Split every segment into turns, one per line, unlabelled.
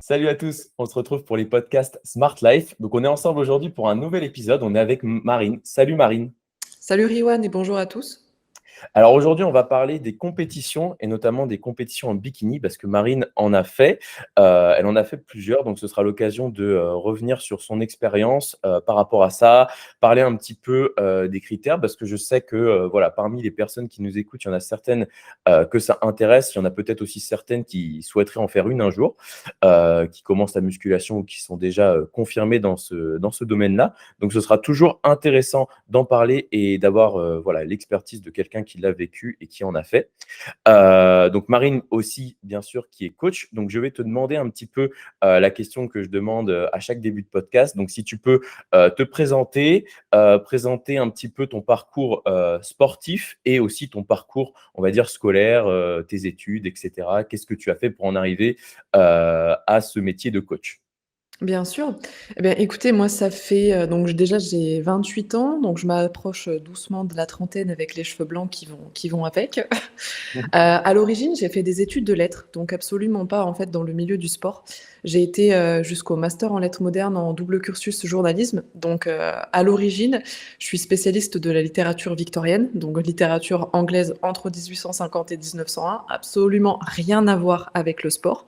Salut à tous, on se retrouve pour les podcasts Smart Life. Donc on est ensemble aujourd'hui pour un nouvel épisode, on est avec Marine. Salut Marine.
Salut Riwan et bonjour à tous.
Alors aujourd'hui, on va parler des compétitions et notamment des compétitions en bikini parce que Marine en a fait. Elle en a fait plusieurs, donc ce sera l'occasion de revenir sur son expérience par rapport à ça, parler un petit peu des critères parce que je sais que voilà, parmi les personnes qui nous écoutent, il y en a certaines que ça intéresse, il y en a peut-être aussi certaines qui souhaiteraient en faire une un jour, qui commencent la musculation ou qui sont déjà confirmées dans ce domaine-là. Donc ce sera toujours intéressant d'en parler et d'avoir voilà, l'expertise de quelqu'un qui l'a vécu et qui en a fait. Donc Marine aussi, bien sûr, qui est coach. Donc je vais te demander un petit peu la question que je demande à chaque début de podcast. Donc si tu peux te présenter, présenter un petit peu ton parcours sportif et aussi ton parcours, on va dire, scolaire, tes études, etc. Qu'est-ce que tu as fait pour en arriver à ce métier de coach?
Bien sûr. Eh bien, écoutez, moi, ça fait donc déjà j'ai 28 ans, donc je m'approche doucement de la trentaine avec les cheveux blancs qui vont avec. À l'origine, j'ai fait des études de lettres, donc absolument pas en fait dans le milieu du sport. J'ai été jusqu'au master en lettres modernes en double cursus journalisme. Donc à l'origine, je suis spécialiste de la littérature victorienne, donc littérature anglaise entre 1850 et 1901, absolument rien à voir avec le sport.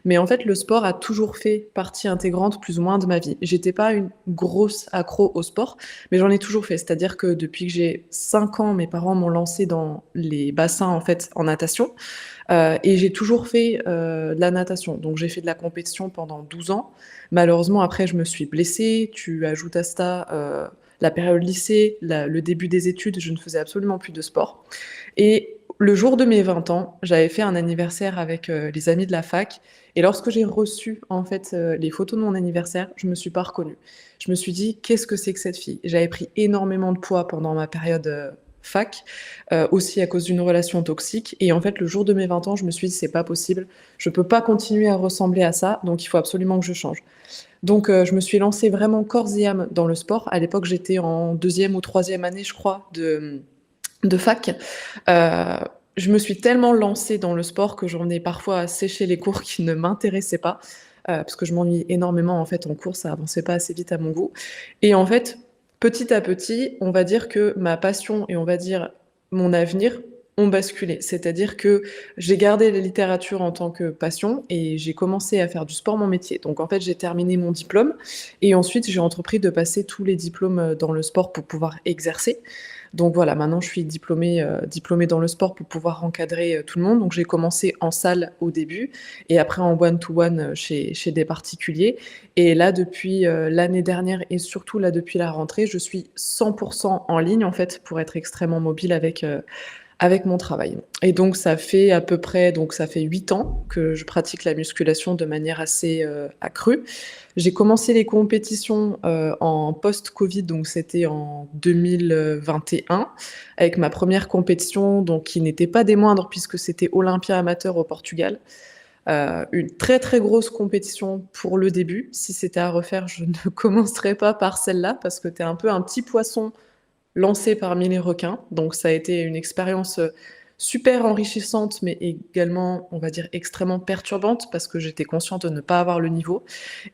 Mais en fait, le sport a toujours fait partie intégrante plus ou moins de ma vie. J'étais pas une grosse accro au sport, mais j'en ai toujours fait. C'est-à-dire que depuis que j'ai 5 ans, mes parents m'ont lancé dans les bassins en fait en natation. Et j'ai toujours fait de la natation. Donc j'ai fait de la compétition pendant 12 ans. Malheureusement, après, je me suis blessée. Tu ajoutes à ça la période lycée, le début des études, je ne faisais absolument plus de sport. Et le jour de mes 20 ans, j'avais fait un anniversaire avec les amis de la fac. Et lorsque j'ai reçu en fait les photos de mon anniversaire, je me suis pas reconnue. Je me suis dit, qu'est-ce que c'est que cette fille? J'avais pris énormément de poids pendant ma période fac, aussi à cause d'une relation toxique. Et en fait, le jour de mes 20 ans, je me suis dit, c'est pas possible. Je peux pas continuer à ressembler à ça, donc il faut absolument que je change. Donc je me suis lancée vraiment corps et âme dans le sport. À l'époque, j'étais en deuxième ou troisième année, je crois, de fac. Euh, je me suis tellement lancée dans le sport que j'en ai parfois à sécher les cours qui ne m'intéressaient pas, parce que je m'ennuie énormément en fait en cours, ça avançait pas assez vite à mon goût. Et en fait, petit à petit, on va dire que ma passion et on va dire mon avenir ont basculé. C'est-à-dire que j'ai gardé la littérature en tant que passion et j'ai commencé à faire du sport mon métier. Donc en fait, j'ai terminé mon diplôme et ensuite j'ai entrepris de passer tous les diplômes dans le sport pour pouvoir exercer. Donc voilà, maintenant je suis diplômée dans le sport pour pouvoir encadrer tout le monde. Donc j'ai commencé en salle au début et après en one-to-one chez des particuliers. Et là, depuis l'année dernière et surtout là depuis la rentrée, je suis 100% en ligne en fait pour être extrêmement mobile avec mon travail. Et donc ça fait à peu près, donc ça fait 8 ans que je pratique la musculation de manière assez accrue. J'ai commencé les compétitions en post-Covid, donc c'était en 2021, avec ma première compétition, donc qui n'était pas des moindres puisque c'était Olympia amateur au Portugal. Une très très grosse compétition pour le début. Si c'était à refaire, je ne commencerai pas par celle-là parce que tu es un peu un petit poisson lancé parmi les requins. Donc ça a été une expérience super enrichissante, mais également, on va dire, extrêmement perturbante parce que j'étais consciente de ne pas avoir le niveau.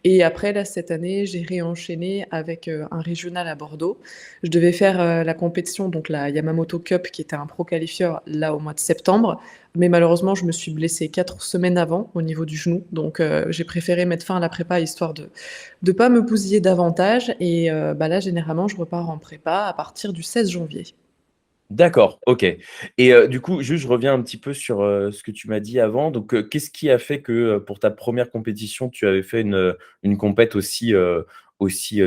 Et après, là, cette année, j'ai réenchaîné avec un régional à Bordeaux. Je devais faire la compétition, donc la Yamamoto Cup, qui était un pro qualifieur, là, au mois de septembre. Mais malheureusement, je me suis blessée 4 semaines avant au niveau du genou. Donc, j'ai préféré mettre fin à la prépa histoire de ne pas me bousiller davantage. Et bah là, généralement, je repars en prépa à partir du 16 janvier.
D'accord, OK. Et du coup, juste je reviens un petit peu sur, ce que tu m'as dit avant. Donc, qu'est-ce qui a fait que, pour ta première compétition, tu avais fait une compète aussi,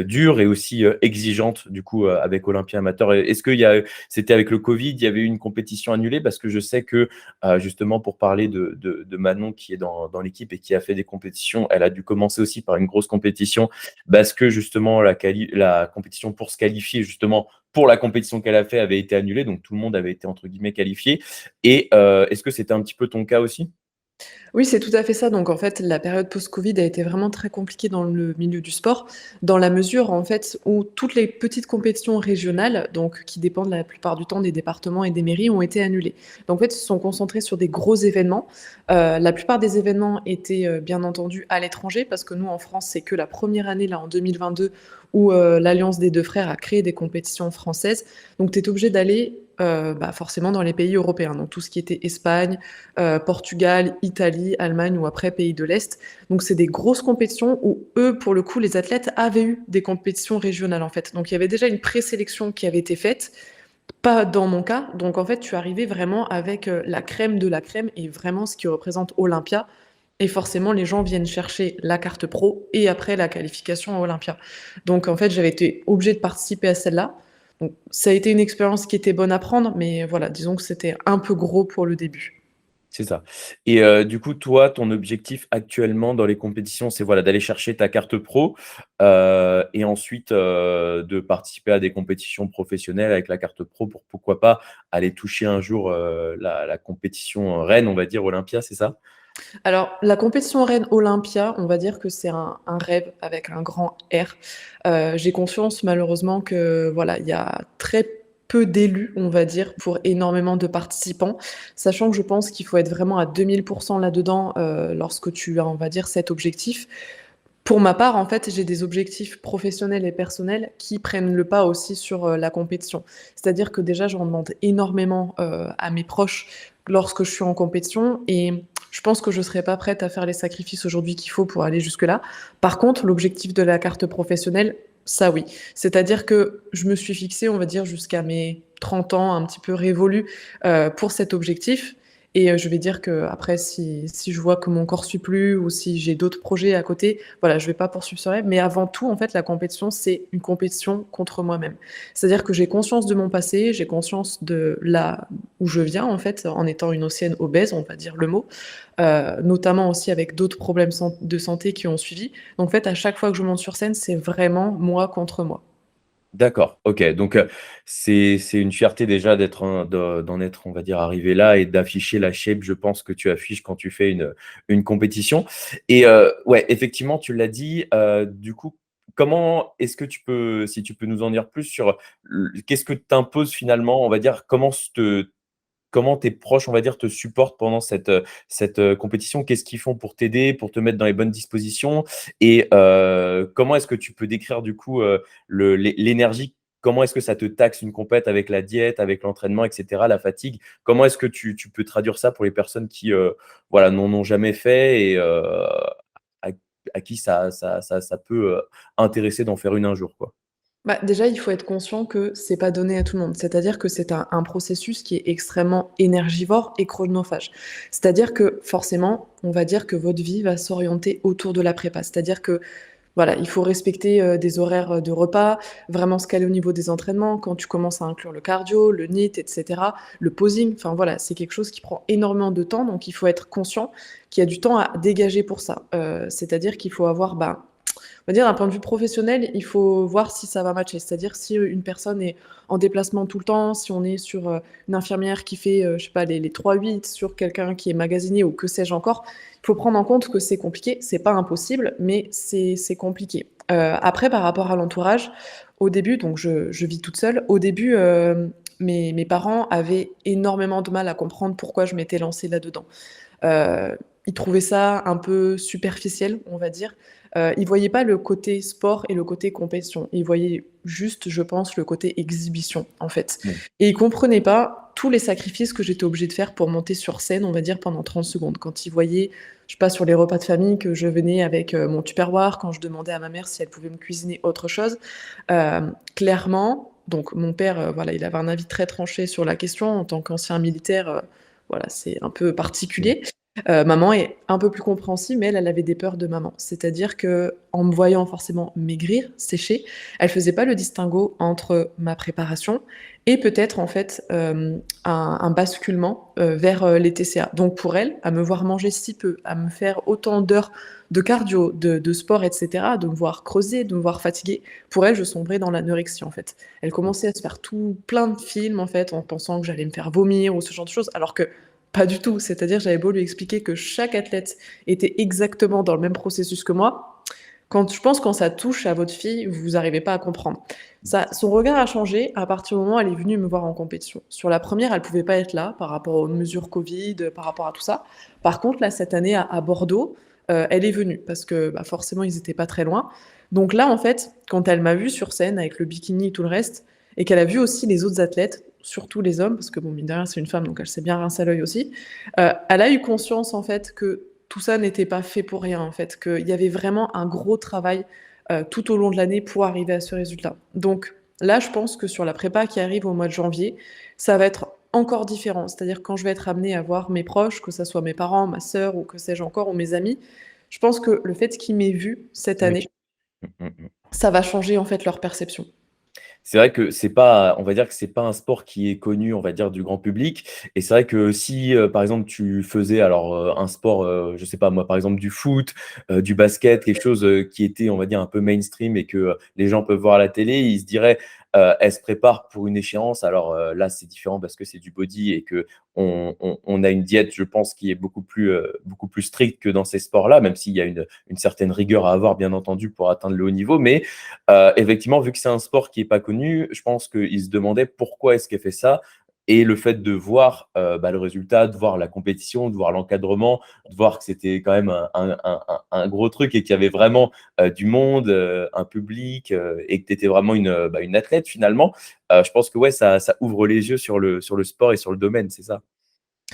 dure et aussi, exigeante du coup, avec Olympia Amateur? Et est-ce qu'il y a c'était avec le Covid, il y avait eu une compétition annulée? Parce que je sais que, justement pour parler de Manon qui est dans l'équipe et qui a fait des compétitions, elle a dû commencer aussi par une grosse compétition parce que justement la compétition pour se qualifier justement pour la compétition qu'elle a fait avait été annulée, donc tout le monde avait été entre guillemets qualifié. Et est-ce que c'était un petit peu ton cas aussi?
Oui, c'est tout à fait ça. Donc en fait, la période post-Covid a été vraiment très compliquée dans le milieu du sport, dans la mesure, en fait, où toutes les petites compétitions régionales, donc qui dépendent la plupart du temps des départements et des mairies, ont été annulées. Donc en fait, ils se sont concentrés sur des gros événements. La plupart des événements étaient, bien entendu à l'étranger parce que nous, en France, c'est que la première année, là, en 2022, où, l'Alliance des 2 frères a créé des compétitions françaises. Donc tu es obligé d'aller, bah, forcément dans les pays européens, donc tout ce qui était Espagne, Portugal, Italie, Allemagne ou après pays de l'Est. Donc c'est des grosses compétitions où eux, pour le coup, les athlètes avaient eu des compétitions régionales en fait. Donc il y avait déjà une présélection qui avait été faite, pas dans mon cas. Donc en fait, tu arrivais vraiment avec la crème de la crème et vraiment ce qui représente Olympia. Et forcément, les gens viennent chercher la carte pro et après la qualification à Olympia. Donc en fait, j'avais été obligée de participer à celle-là. Donc ça a été une expérience qui était bonne à prendre, mais voilà, disons que c'était un peu gros pour le début.
C'est ça. Et du coup, toi, ton objectif actuellement dans les compétitions, c'est voilà, d'aller chercher ta carte pro, et ensuite, de participer à des compétitions professionnelles avec la carte pro pour pourquoi pas aller toucher un jour, la compétition reine, on va dire Olympia, c'est ça?
Alors, la compétition reine Olympia, on va dire que c'est un rêve avec un grand R. J'ai conscience malheureusement que, voilà, il y a très peu d'élus, on va dire, pour énormément de participants. Sachant que je pense qu'il faut être vraiment à 2000 là-dedans, lorsque tu as, on va dire, cet objectif. Pour ma part, en fait, j'ai des objectifs professionnels et personnels qui prennent le pas aussi sur, la compétition. C'est-à-dire que déjà, j'en demande énormément, à mes proches lorsque je suis en compétition et je pense que je serais pas prête à faire les sacrifices aujourd'hui qu'il faut pour aller jusque-là. Par contre, l'objectif de la carte professionnelle, ça oui. C'est-à-dire que je me suis fixée, on va dire, jusqu'à mes 30 ans, un petit peu révolus, pour cet objectif et je vais dire qu'après si je vois que mon corps suit plus ou si j'ai d'autres projets à côté, voilà, je vais pas poursuivre ce rêve. Mais avant tout, en fait, la compétition, c'est une compétition contre moi-même. C'est-à-dire que j'ai conscience de mon passé, j'ai conscience de là où je viens, en fait, en étant une ancienne obèse, on va dire le mot, notamment aussi avec d'autres problèmes de santé qui ont suivi. Donc en fait, à chaque fois que je monte sur scène, c'est vraiment moi contre moi.
D'accord, OK. Donc, c'est une fierté déjà d'en être, on va dire, arrivé là et d'afficher la shape, je pense, que tu affiches quand tu fais une compétition et ouais, effectivement, tu l'as dit, du coup, comment est-ce que tu peux si tu peux nous en dire plus sur qu'est-ce que t'imposes finalement, on va dire, comment tes proches, on va dire, te supportent pendant cette compétition? Qu'est-ce qu'ils font pour t'aider, pour te mettre dans les bonnes dispositions? Et comment est-ce que tu peux décrire du coup, l'énergie? Comment est-ce que ça te taxe une compète avec la diète, avec l'entraînement et cetera, la fatigue? Comment est-ce que tu peux traduire ça pour les personnes qui, voilà, n'en ont jamais fait et à à qui ça peut, intéresser d'en faire une un jour, quoi?
Bah, déjà, il faut être conscient que c'est pas donné à tout le monde. C'est-à-dire que c'est un processus qui est extrêmement énergivore et chronophage. C'est-à-dire que forcément, on va dire que votre vie va s'orienter autour de la prépa. C'est-à-dire que voilà, il faut respecter, des horaires, de repas, vraiment se caler au niveau des entraînements. Quand tu commences à inclure le cardio, le NEAT et cetera, le posing, enfin voilà, c'est quelque chose qui prend énormément de temps, donc il faut être conscient qu'il y a du temps à dégager pour ça. C'est-à-dire qu'il faut avoir, ben, on va dire d'un point de vue professionnel, il faut voir si ça va matcher. C'est-à-dire si une personne est en déplacement tout le temps, si on est sur une infirmière qui fait, je sais pas, les 3-8 sur quelqu'un qui est magasinier ou que sais-je encore, il faut prendre en compte que c'est compliqué. C'est pas impossible, mais c'est compliqué. Après, par rapport à l'entourage, au début, donc je vis toute seule. Au début, mes parents avaient énormément de mal à comprendre pourquoi je m'étais lancée là-dedans. Ils trouvaient ça un peu superficiel, on va dire. Ils voyaient pas le côté sport et le côté compétition. Ils voyaient juste, je pense, le côté exhibition, en fait.
Mmh.
Et ils comprenaient pas tous les sacrifices que j'étais obligée de faire pour monter sur scène, on va dire, pendant 30 secondes. Quand ils voyaient, je sais pas, sur les repas de famille que je venais avec, mon Tupperware, quand je demandais à ma mère si elle pouvait me cuisiner autre chose. Clairement, donc mon père, voilà, il avait un avis très tranché sur la question. En tant qu'ancien militaire, voilà, c'est un peu
Mmh.
particulier. Maman est un peu plus compréhensive, mais elle avait des peurs de maman. C'est-à-dire qu'en me voyant forcément maigrir, sécher, elle faisait pas le distinguo entre ma préparation et peut-être en fait, un basculement, vers, les TCA. Donc pour elle, à me voir manger si peu, à me faire autant d'heures de cardio, de sport et cetera, de me voir creuser, de me voir fatiguée, pour elle, je sombrais dans l'anorexie, en fait. Elle commençait à se faire tout plein de films, en fait, en pensant que j'allais me faire vomir ou ce genre de choses, alors que pas du tout. C'est-à-dire, j'avais beau lui expliquer que chaque athlète était exactement dans le même processus que moi, quand ça touche à votre fille, vous arrivez pas à comprendre. Ça son regard a changé à partir du moment où elle est venue me voir en compétition. Sur la première, elle pouvait pas être là par rapport aux mesures Covid, par rapport à tout ça. Par contre, là, cette année à Bordeaux, elle est venue parce que, bah, forcément, ils étaient pas très loin. Donc là, en fait, quand elle m'a vue sur scène avec le bikini et tout le reste et qu'elle a vu aussi les autres athlètes, surtout les hommes, parce que bon, mine de rien, c'est une femme, donc elle s'est bien rincer à l'œil aussi, elle a eu conscience, en fait, que tout ça n'était pas fait pour rien, en fait, qu'il y avait vraiment un gros travail tout au long de l'année pour arriver à ce résultat. Donc là, je pense que sur la prépa qui arrive au mois de janvier, ça va être encore différent. C'est-à-dire quand je vais être amenée à voir mes proches, que ce soit mes parents, ma sœur ou que sais-je encore, ou mes amis, je pense que le fait qu'ils m'aient vue cette
Oui.
année,
Mmh, mmh, mmh.
ça va changer en fait leur perception.
C'est vrai que c'est pas on va dire que c'est pas un sport qui est connu, on va dire, du grand public et c'est vrai que si, par exemple, tu faisais alors, un sport, je sais pas moi, par exemple du foot, du basket, quelque chose, qui était, on va dire, un peu mainstream et que, les gens peuvent voir à la télé, ils se diraient: «Elle se prépare pour une échéance». Alors, là, c'est différent parce que c'est du body et qu'on a une diète, je pense, qui est beaucoup plus stricte que dans ces sports-là, même s'il y a une certaine rigueur à avoir, bien entendu, pour atteindre le haut niveau. Mais effectivement, vu que c'est un sport qui est pas connu, je pense qu'ils se demandaient pourquoi est-ce qu'elle fait ça et le fait de voir, bah, le résultat, de voir la compétition, de voir l'encadrement, de voir que c'était quand même un gros truc et qu'il y avait vraiment, du monde, un public, et que tu étais vraiment bah, une athlète finalement. Je pense que ouais, ça ouvre les yeux sur le sport et sur le domaine, c'est ça?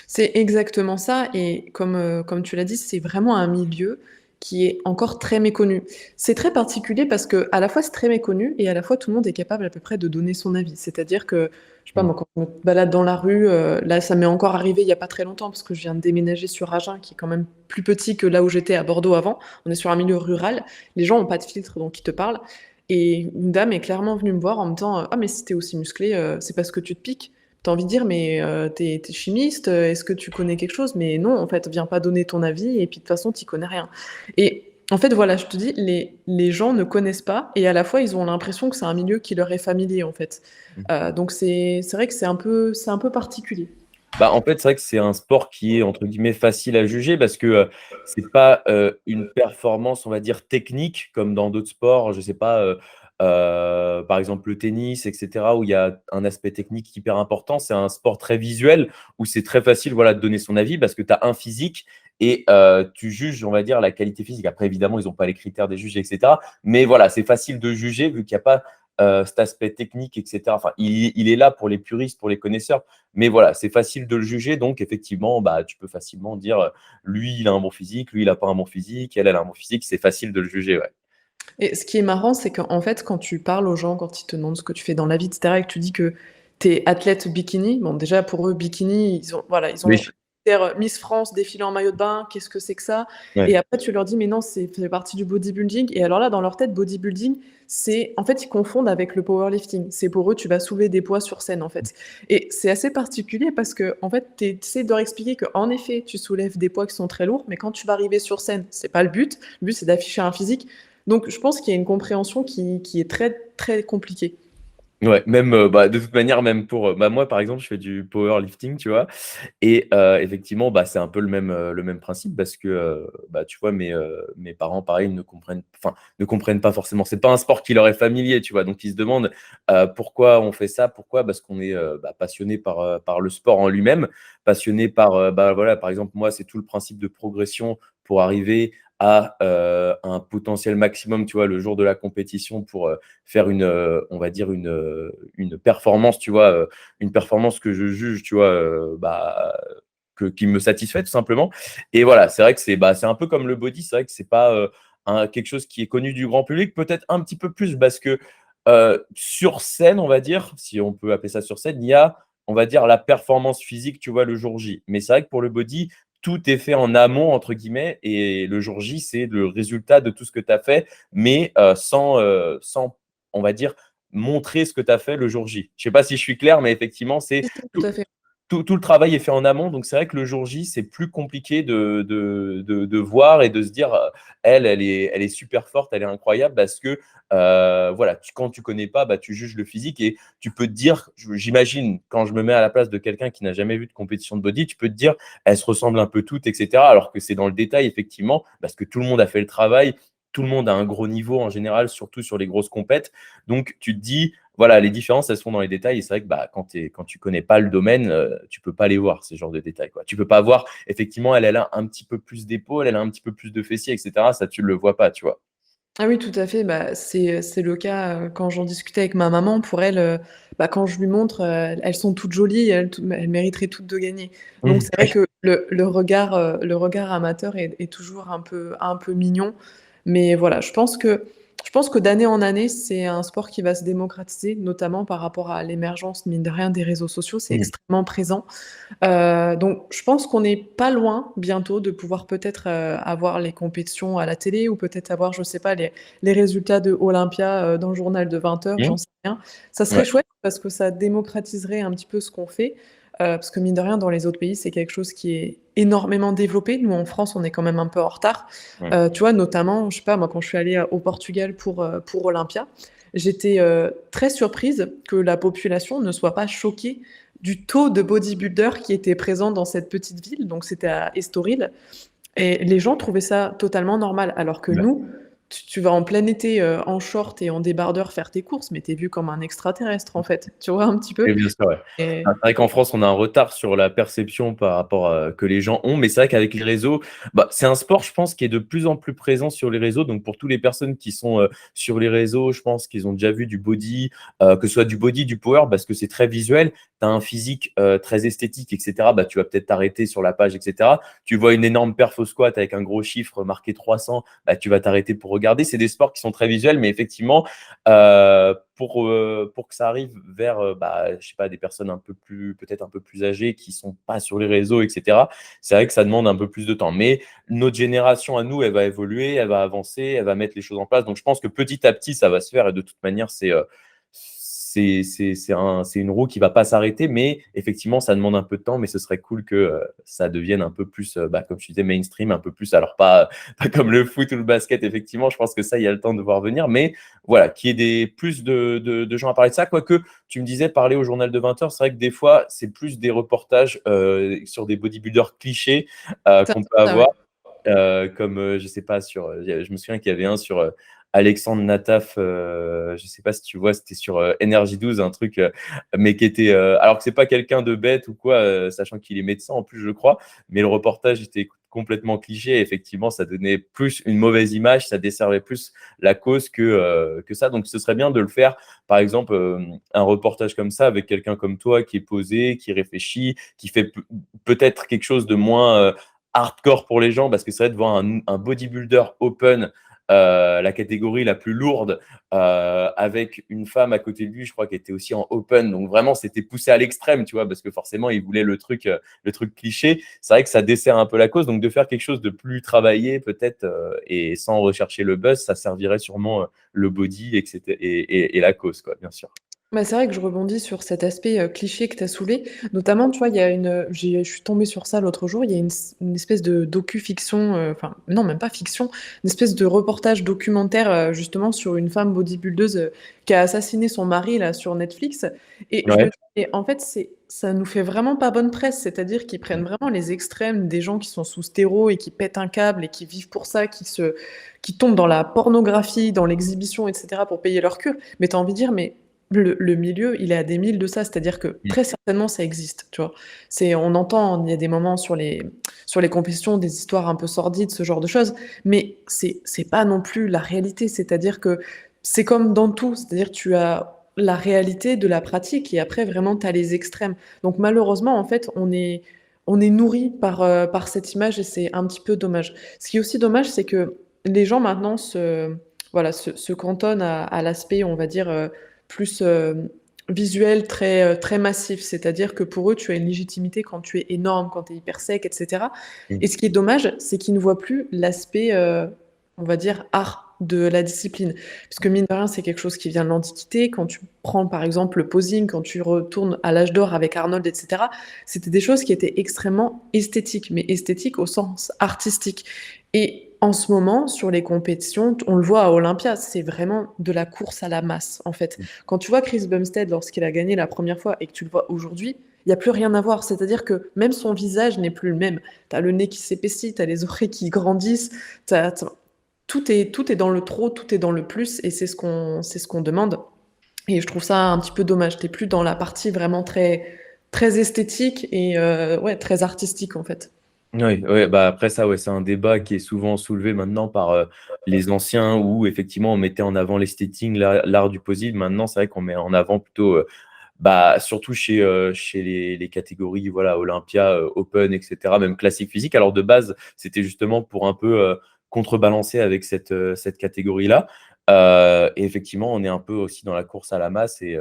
C'est exactement ça et comme tu l'as dit, c'est vraiment un milieu qui est encore très méconnu. C'est très particulier parce qu'à la fois c'est très méconnu et à la fois tout le monde est capable à peu près de donner son avis. C'est-à-dire que, je sais pas
Mmh.
moi, quand je me balade dans la rue, là ça m'est encore arrivé il y a pas très longtemps parce que je viens de déménager sur Agen qui est quand même plus petit que là où j'étais à Bordeaux avant. On est sur un milieu rural, les gens ont pas de filtre donc ils te parlent et une dame est clairement venue me voir en me disant: «Ah mais si tu es aussi musclée, c'est parce que tu te piques». Tu as envie de dire: «Mais tu es chimiste, est-ce que tu connais quelque chose?» mais non, en fait, viens pas donner ton avis et puis de toute façon, tu y connais rien et en fait, voilà, je te dis, les gens ne connaissent pas et à la fois, ils ont l'impression que c'est un milieu qui leur est familier, en fait.
Mmh.
Donc c'est vrai que c'est un peu particulier.
Bah, en fait, c'est vrai que c'est un sport qui est entre guillemets «facile à juger» parce que, c'est pas, une performance, on va dire technique comme dans d'autres sports, je sais pas, par exemple le tennis et cetera, où il y a un aspect technique hyper important. C'est un sport très visuel où c'est très facile, voilà, de donner son avis parce que tu as un physique et tu juges, on va dire, la qualité physique. Après évidemment, ils ont pas les critères des juges et cetera, mais voilà, c'est facile de juger vu qu'il y a pas, cet aspect technique et cetera. Enfin, il est là pour les puristes, pour les connaisseurs. Mais voilà, c'est facile de le juger, donc effectivement, bah, tu peux facilement dire, lui, il a un bon physique, lui, il a pas un bon physique, elle, elle a un bon physique. C'est facile de le juger, ouais.
Et ce qui est marrant, c'est qu'en fait, quand tu parles aux gens, quand ils te demandent ce que tu fais dans la vie, et cetera, et que tu dis que tu es athlète bikini, bon, déjà, pour eux, bikini, ils ont
Oui.
Miss France défiler en maillot de bain, qu'est-ce que c'est que ça? Et
Ouais.
après, tu leur dis: «Mais non, c'est fait partie du bodybuilding» et alors là, dans leur tête, bodybuilding, c'est en fait, ils confondent avec le powerlifting. C'est pour eux, tu vas soulever des poids sur scène, en fait et c'est assez particulier parce qu'en fait, tu essaies de leur expliquer qu'en effet, tu soulèves des poids qui sont très lourds, mais quand tu vas arriver sur scène, c'est pas le but. Le but, c'est d'afficher un physique donc je pense qu'il y a une compréhension qui est très, très compliquée.
Ouais, même, bah, de toute manière, même pour, bah, moi, par exemple, je fais du powerlifting, tu vois? Et effectivement, bah, c'est un peu le même principe parce que, bah, tu vois, mes parents, pareil, ne comprennent pas forcément. C'est pas un sport qui leur est familier, tu vois? Donc ils se demandent, pourquoi on fait ça? Pourquoi? Parce qu'on est, bah, passionné par le sport en lui-même, passionné par, bah, voilà, par exemple, moi, c'est tout le principe de progression pour arriver à, un potentiel maximum, tu vois, le jour de la compétition pour, faire on va dire une performance, tu vois, une performance que je juge, tu vois, bah, qui me satisfait tout simplement. Et voilà, c'est vrai que c'est un peu comme le body, c'est vrai que c'est pas quelque chose qui est connu du grand public, peut-être un petit peu plus parce que sur scène, on va dire, si on peut appeler ça sur scène, il y a, on va dire, la performance physique, tu vois, le jour J. Mais c'est vrai que pour le body, tout est fait en amont, entre guillemets, et le jour J, c'est le résultat de tout ce que tu as fait, mais sans, on va dire, montrer ce que tu as fait le jour J. Je ne sais pas si je suis clair, mais effectivement, c'est
Si, si, tout
tout,
à fait.
tout le travail est fait en amont, donc c'est vrai que le jour J, c'est plus compliqué de voir et de se dire, elle est super forte, elle est incroyable, parce que voilà, quand tu connais pas, bah, tu juges le physique et tu peux te dire, j'imagine, quand je me mets à la place de quelqu'un qui n'a jamais vu de compétition de body, tu peux te dire, elles se ressemblent un peu toutes, etc. Alors que c'est dans le détail, effectivement, parce que tout le monde a fait le travail, tout le monde a un gros niveau en général, surtout sur les grosses compètes. Donc, tu te dis, voilà, les différences, elles sont dans les détails. Et c'est vrai que bah, quand tu connais pas le domaine, tu peux pas les voir, ces genres de détails, quoi. Tu peux pas voir, effectivement, elle a un petit peu plus d'épaules, elle a un petit peu plus de fessiers, etc. Ça, tu le vois pas, tu vois.
Ah oui, tout à fait, bah, c'est le cas, quand j'en discutais avec ma maman. Pour elle, bah, quand je lui montre, elles sont toutes jolies, elles mériteraient toutes de gagner. Donc c'est vrai
Oui.
que le regard amateur est toujours un peu mignon. Mais voilà, je pense que d'année en année, c'est un sport qui va se démocratiser, notamment par rapport à l'émergence, mine de rien, des réseaux sociaux. C'est
Mhm.
extrêmement présent. Donc je pense qu'on n'est pas loin bientôt de pouvoir peut-être, avoir les compétitions à la télé, ou peut-être avoir, je sais pas, les résultats de Olympia, dans le journal de 20h,
Mhm.
j'en sais rien. Ça serait
Ouais.
chouette parce que ça démocratiserait un petit peu ce qu'on fait, parce que mine de rien, dans les autres pays, c'est quelque chose qui est énormément développé. Nous, en France, on est quand même un peu en retard.
Ouais.
Tu vois, notamment, je sais pas, moi, quand je suis allée, au Portugal pour Olympia, j'étais, très surprise que la population ne soit pas choquée du taux de bodybuilders qui était présent dans cette petite ville. Donc c'était à Estoril, et les gens trouvaient ça totalement normal. Alors que
Ouais.
nous, tu vas en plein été, en short et en débardeur faire tes courses, mais tu es vu comme un extraterrestre, en fait. Tu vois un petit peu?
Oui, bien sûr, ouais. Ah,
Et
c'est vrai qu'en France, on a un retard sur la perception par rapport que les gens ont, mais c'est vrai qu'avec les réseaux, bah, c'est un sport, je pense, qui est de plus en plus présent sur les réseaux. Donc, pour toutes les personnes qui sont sur les réseaux, je pense qu'ils ont déjà vu du body, que ce soit du body, du power, parce que c'est très visuel. Tu as un physique très esthétique, etc. Bah, tu vas peut-être t'arrêter sur la page, etc. Tu vois une énorme perf au squat avec un gros chiffre marqué 300, bah, tu vas t'arrêter pour regarder. C'est des sports qui sont très visuels, mais effectivement, pour que ça arrive vers, bah, je sais pas, des personnes un peu plus, peut-être un peu plus âgées, qui sont pas sur les réseaux, etc. C'est vrai que ça demande un peu plus de temps. Mais notre génération à nous, elle va évoluer, elle va avancer, elle va mettre les choses en place. Donc je pense que petit à petit, ça va se faire. Et de toute manière, c'est une roue qui va pas s'arrêter, mais effectivement, ça demande un peu de temps, mais ce serait cool que ça devienne un peu plus, bah, comme tu disais, mainstream, un peu plus. Alors, pas comme le foot ou le basket, effectivement, je pense que ça, il y a le temps de voir venir, mais voilà, qu'il y ait plus de gens à parler de ça. Quoique, tu me disais, parler au journal de 20 heures, c'est vrai que des fois, c'est plus des reportages sur des bodybuilders clichés
tu
qu'on peut
ça, ouais.
avoir. Comme je sais pas sur je me souviens qu'il y avait un sur Alexandre Nataf, je sais pas si tu vois, c'était sur NRJ12, un truc mais qui était alors que c'est pas quelqu'un de bête ou quoi, sachant qu'il est médecin en plus, je crois, mais le reportage était complètement cliché et effectivement ça donnait plus une mauvaise image, ça desservait plus la cause que ça. Donc ce serait bien de le faire, par exemple un reportage comme ça avec quelqu'un comme toi qui est posé, qui réfléchit, qui fait peut-être quelque chose de moins hardcore pour les gens, parce que c'est vrai de voir un bodybuilder open, la catégorie la plus lourde, avec une femme à côté de lui, je crois qu'elle était aussi en open. Donc vraiment, c'était poussé à l'extrême, tu vois, parce que forcément, il voulait le truc cliché. C'est vrai que ça dessert un peu la cause. Donc de faire quelque chose de plus travaillé, peut-être, et sans rechercher le buzz, ça servirait sûrement le body, etc., et la cause, quoi, bien sûr.
Bah, c'est vrai que je rebondis sur cet aspect, cliché que tu as soulevé. Notamment, tu vois, il y a je suis tombée sur ça l'autre jour, il y a une espèce de docu-fiction, enfin, non, même pas fiction, une espèce de reportage documentaire, justement sur une femme bodybuildeuse, qui a assassiné son mari, là, sur Netflix. Et je me
Ouais.
dis: «Mais en fait, ça nous fait vraiment pas bonne presse». C'est-à-dire qu'ils prennent vraiment les extrêmes des gens qui sont sous stéro et qui pètent un câble et qui vivent pour ça, qui tombent dans la pornographie, dans l'exhibition, et cetera, pour payer leur cure. Mais tu as envie de dire: «Mais le milieu, il est à des milles de ça», c'est-à-dire que très certainement ça existe, tu vois? On entend, il y a des moments sur les compétitions, des histoires un peu sordides, ce genre de choses, mais c'est pas non plus la réalité. C'est-à-dire que c'est comme dans tout, c'est-à-dire tu as la réalité de la pratique et après vraiment tu as les extrêmes. Donc malheureusement, en fait, on est nourri par cette image et c'est un petit peu dommage. Ce qui est aussi dommage, c'est que les gens maintenant se cantonnent à l'aspect, on va dire, plus, visuel, très massif. C'est-à-dire que pour eux, tu as une légitimité quand tu es énorme, quand tu es hyper sec, et cetera. Et ce qui est dommage, c'est qu'ils ne voient plus l'aspect, on va dire, art de la discipline. Puisque mine de rien, c'est quelque chose qui vient de l'Antiquité. Quand tu prends par exemple le posing, quand tu retournes à l'âge d'or avec Arnold, etc., c'était des choses qui étaient extrêmement esthétiques, mais esthétiques au sens artistique. Et en ce moment, sur les compétitions, on le voit à Olympia, c'est vraiment de la course à la masse, en fait. Quand tu vois Chris Bumstead lorsqu'il a gagné la première fois et que tu le vois aujourd'hui, il n'y a plus rien à voir. C'est-à-dire que même son visage n'est plus le même. Tu as le nez qui s'épaissit, tu as les oreilles qui grandissent, tout est dans le trop, tout est dans le plus, et c'est ce qu'on demande. Et je trouve ça un petit peu dommage. T'es plus dans la partie vraiment très, très esthétique et ouais, très artistique en fait.
Oui, ouais, bah, après ça, ouais, c'est un débat qui est souvent soulevé maintenant par, les anciens où effectivement on mettait en avant l'esthétique, l'art du possible. Maintenant, c'est vrai qu'on met en avant plutôt, bah, surtout chez les catégories, voilà, Olympia, Open et cetera, même classique physique. Alors de base, c'était justement pour un peu, contrebalancer avec cette catégorie-là, et effectivement, on est un peu aussi dans la course à la masse et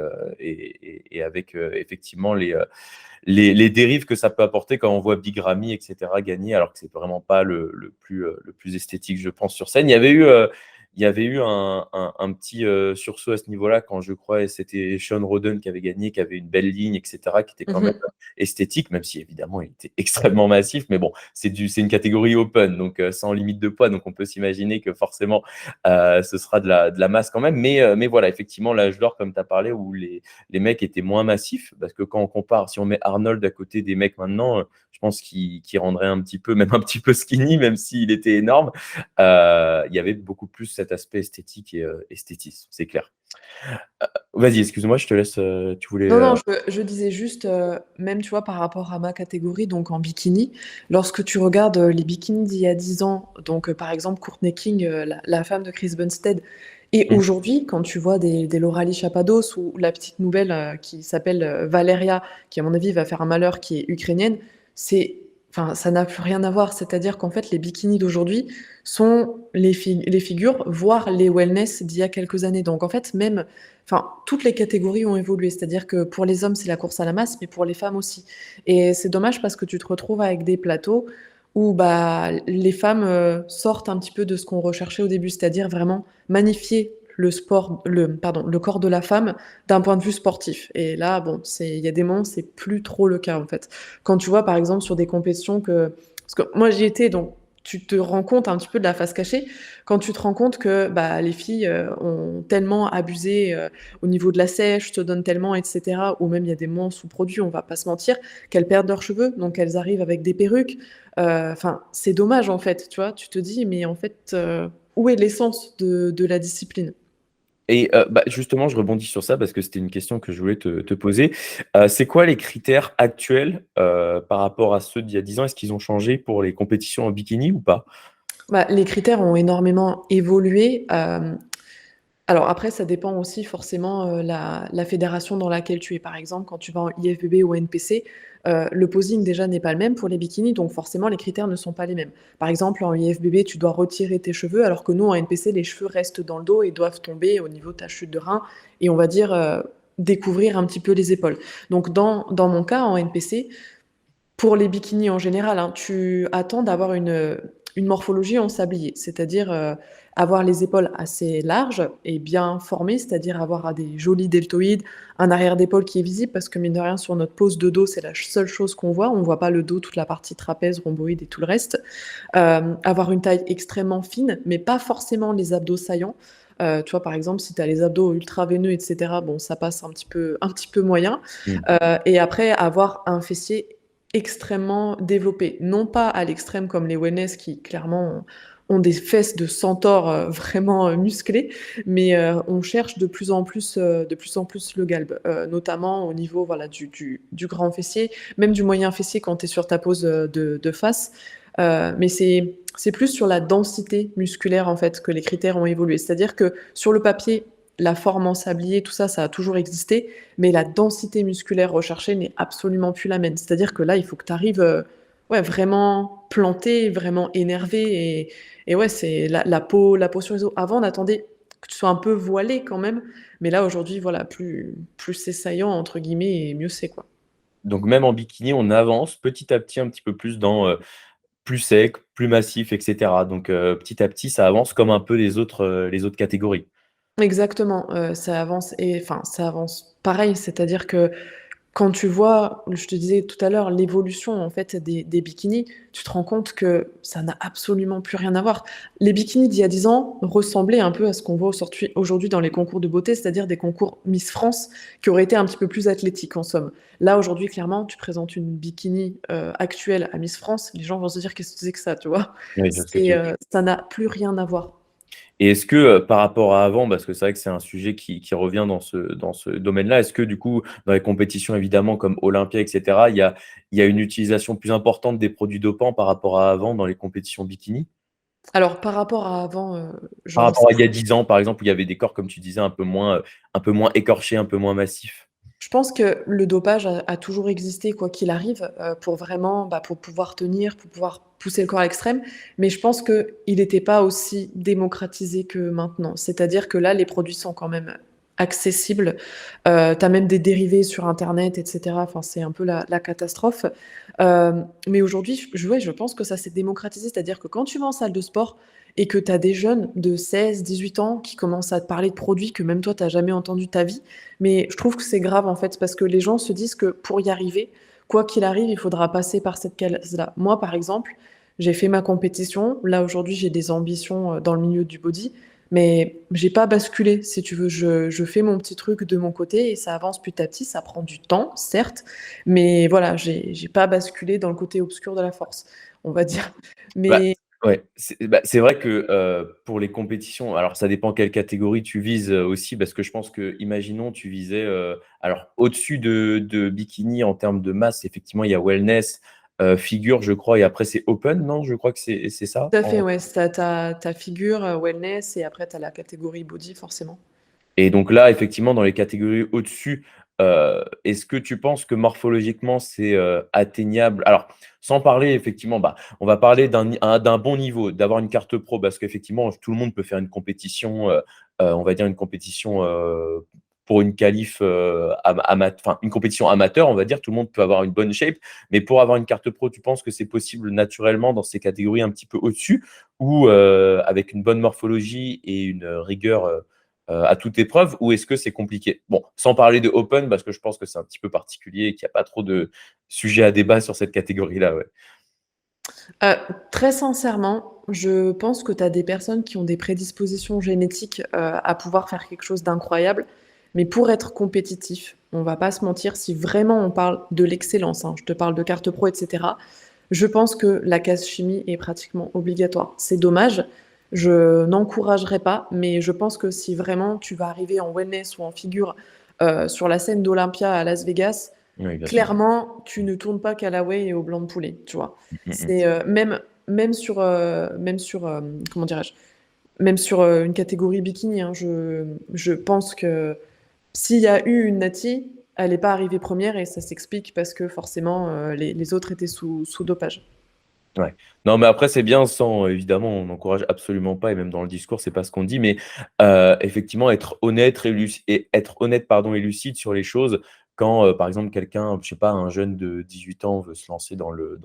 avec, effectivement les dérives que ça peut apporter quand on voit Big Ramy et cetera gagner, alors que c'est vraiment pas le plus esthétique, je pense, sur scène. Il y avait eu un petit, sursaut à ce niveau-là quand je crois c'était Sean Roden qui avait gagné, qui avait une belle ligne et cetera, qui était quand même,
Mhm.
esthétique, même si évidemment il était extrêmement massif. Mais bon, c'est une catégorie open, donc sans limite de poids, donc on peut s'imaginer que forcément, ce sera de la masse quand même. Mais voilà, effectivement, l'âge d'or, comme tu as parlé, où les mecs étaient moins massifs, parce que quand on compare, si on met Arnold à côté des mecs maintenant, je pense qu'il rendrait un petit peu, même un petit peu skinny, même s'il était énorme. Il y avait beaucoup plus cet aspect esthétique et esthétisme, c'est clair. Vas-y, excuse-moi, je te laisse, tu voulais.
Non, non, je disais juste, même tu vois par rapport à ma catégorie, donc en bikini, lorsque tu regardes les bikinis d'il y a 10 ans, donc par exemple Courtney King, la femme de Chris Bumstead, et
Mmh.
aujourd'hui, quand tu vois des Lauralie Chapados ou la petite nouvelle qui s'appelle Valeria, qui à mon avis va faire un malheur, qui est ukrainienne, enfin, ça n'a plus rien à voir. C'est-à-dire qu'en fait, les bikinis d'aujourd'hui sont les figures, voire les wellness d'il y a quelques années. Donc en fait, même, enfin, toutes les catégories ont évolué. C'est-à-dire que pour les hommes, c'est la course à la masse, mais pour les femmes aussi. Et c'est dommage parce que tu te retrouves avec des plateaux où bah, les femmes sortent un petit peu de ce qu'on recherchait au début, c'est-à-dire vraiment magnifier le corps de la femme d'un point de vue sportif. Et là, bon, il y a des moments, c'est plus trop le cas en fait. Quand tu vois par exemple sur des compétitions parce que moi j'y étais, donc tu te rends compte un petit peu de la face cachée quand tu te rends compte que bah, les filles ont tellement abusé au niveau de la sèche, te donnent tellement, etc. Ou même il y a des moments sous-produits, on va pas se mentir, qu'elles perdent leurs cheveux, donc elles arrivent avec des perruques. Enfin, c'est dommage en fait, tu vois. Tu te dis, mais en fait, où est l'essence de la discipline?
Et bah, justement, je rebondis sur ça parce que c'était une question que je voulais te poser. C'est quoi les critères actuels, par rapport à ceux d'il y a 10 ans? Est-ce qu'ils ont changé pour les compétitions en bikini ou pas?
Bah, les critères ont énormément évolué. Alors après, ça dépend aussi forcément la fédération dans laquelle tu es. Par exemple, quand tu vas en IFBB ou NPC, le posing déjà n'est pas le même pour les bikinis, donc forcément les critères ne sont pas les mêmes. Par exemple, en IFBB, tu dois retirer tes cheveux, alors que nous, en NPC, les cheveux restent dans le dos et doivent tomber au niveau de ta chute de rein, et on va dire découvrir un petit peu les épaules. Donc dans mon cas, en NPC, pour les bikinis en général, hein, tu attends d'avoir une morphologie en sablier, c'est-à-dire avoir les épaules assez larges et bien formées, c'est-à-dire avoir des jolis deltoïdes, un arrière d'épaule qui est visible, parce que mine de rien, sur notre pose de dos, c'est la seule chose qu'on voit. On ne voit pas le dos, toute la partie trapèze, rhomboïde et tout le reste. Avoir une taille extrêmement fine, mais pas forcément les abdos saillants. Tu vois, par exemple, si tu as les abdos ultra veineux, etc., bon, ça passe un petit peu moyen.
Mmh.
Et après, avoir un fessier extrêmement développé. Non pas à l'extrême comme les wellness qui, clairement, ont des fesses de centaure vraiment musclées, mais on cherche de plus en plus le galbe, notamment au niveau voilà, du grand fessier, même du moyen fessier quand tu es sur ta pose de face. Mais c'est plus sur la densité musculaire en fait que les critères ont évolué. C'est-à-dire que sur le papier, la forme en sablier, tout ça, ça a toujours existé, mais la densité musculaire recherchée n'est absolument plus la même. C'est-à-dire que là, il faut que tu arrives ouais, vraiment planté, vraiment énervé, et ouais, c'est la peau sur les os. Avant, on attendait que tu sois un peu voilé quand même, mais là, aujourd'hui, voilà, plus c'est saillant, entre guillemets, et mieux c'est, quoi.
Donc même en bikini, on avance petit à petit un petit peu plus dans, plus sec, plus massif, et cetera. Donc, petit à petit, ça avance comme un peu les autres catégories.
Exactement, ça avance et enfin, ça avance pareil, c'est-à-dire que quand tu vois, je te disais tout à l'heure, l'évolution en fait des bikinis, tu te rends compte que ça n'a absolument plus rien à voir. Les bikinis d'il y a 10 ans ressemblaient un peu à ce qu'on voit aujourd'hui dans les concours de beauté, c'est-à-dire des concours Miss France qui auraient été un petit peu plus athlétiques en somme. Là aujourd'hui, clairement, tu présentes une bikini, actuelle à Miss France, les gens vont se dire: «Qu'est-ce que c'est que ça?» tu vois?
Oui, je vois ce que tu veux dire.
Ça n'a plus rien à voir.
Et est-ce que, par rapport à avant, parce que c'est vrai que c'est un sujet qui revient dans ce domaine-là, est-ce que du coup, dans les compétitions évidemment comme Olympia et cetera, il y a une utilisation plus importante des produits dopants par rapport à avant dans les compétitions bikini?
Alors par rapport à avant,
Par
j'en
rapport à
sais
il y a 10 ans, par exemple, où il y avait des corps, comme tu disais, un peu moins écorchés, un peu moins massifs?
Je pense que le dopage a toujours existé quoi qu'il arrive, pour vraiment, bah, pour pouvoir tenir, pour pouvoir pousser le corps à l'extrême, mais je pense qu'il n'était pas aussi démocratisé que maintenant. C'est-à-dire que là, les produits sont quand même accessibles, tu as même des dérivés sur internet et cetera, enfin, c'est un peu la catastrophe. Mais aujourd'hui, je pense que ça s'est démocratisé, c'est-à-dire que quand tu vas en salle de sport et que tu as des jeunes de 16-18 ans qui commencent à te parler de produits que même toi tu as jamais entendus de ta vie, mais je trouve que c'est grave, en fait, parce que les gens se disent que pour y arriver, quoi qu'il arrive, il faudra passer par cette case-là. Moi, par exemple, j'ai fait ma compétition. Là, aujourd'hui, j'ai des ambitions, dans le milieu du body, mais j'ai pas basculé, si tu veux. Je fais mon petit truc de mon côté et ça avance petit à petit. Ça prend du temps, certes, mais voilà, j'ai pas basculé dans le côté obscur de la force, on va dire.
Bah,
Mais
ouais, c'est vrai que, pour les compétitions, alors ça dépend quelle catégorie tu vises, aussi, parce que je pense que, imaginons tu visais, alors au-dessus de bikini en termes de masse, effectivement, il y a wellness, figure, je crois, et après c'est open, non? Je crois que c'est ça?
tout à fait, ouais, tu ta figure, wellness et après tu as la catégorie body, forcément.
Et donc là, effectivement, dans les catégories au-dessus, est-ce que tu penses que morphologiquement, c'est, atteignable? Alors, sans parler effectivement, bah, on va parler d'un bon niveau, d'avoir une carte pro parce qu'effectivement, tout le monde peut faire une compétition, on va dire une compétition, pour une qualif, enfin, une compétition amateur, on va dire. Tout le monde peut avoir une bonne shape, mais pour avoir une carte pro, tu penses que c'est possible naturellement dans ces catégories un petit peu au-dessus? Ou, avec une bonne morphologie et une, rigueur, à toute épreuve, ou est-ce que c'est compliqué? Bon, sans parler de open, parce que je pense que c'est un petit peu particulier et qu'il n'y a pas trop de sujets à débat sur cette catégorie-là, ouais.
Heu, Très sincèrement, je pense que tu as des personnes qui ont des prédispositions génétiques, à pouvoir faire quelque chose d'incroyable. Mais pour être compétitif, on va pas se mentir, si vraiment on parle de l'excellence, hein, je te parle de carte pro et cetera, je pense que la case chimie est pratiquement obligatoire. C'est dommage, je n'encouragerais pas, mais je pense que si vraiment tu vas arriver en wellness ou en figure, sur la scène d'Olympia à Las Vegas,
Oui, bien sûr.
clairement, tu ne tournes pas qu'à la whey et au blanc de poulet, tu vois?
Mmh, mmh mh.
C'est, même sur, comment dirais-je? Même sur, une catégorie bikini, hein, je pense que s'il y a eu une Nati, elle est pas arrivée première et ça s'explique parce que forcément, les autres étaient sous dopage.
Ouais. Non, mais après, c'est bien sans évidemment, on n'encourage absolument pas et même dans le discours, c'est pas ce qu'on dit, mais effectivement, être honnête et être honnête, pardon, et lucide sur les choses quand, par exemple, quelqu'un, je sais pas, un jeune de 18 ans veut se lancer dans le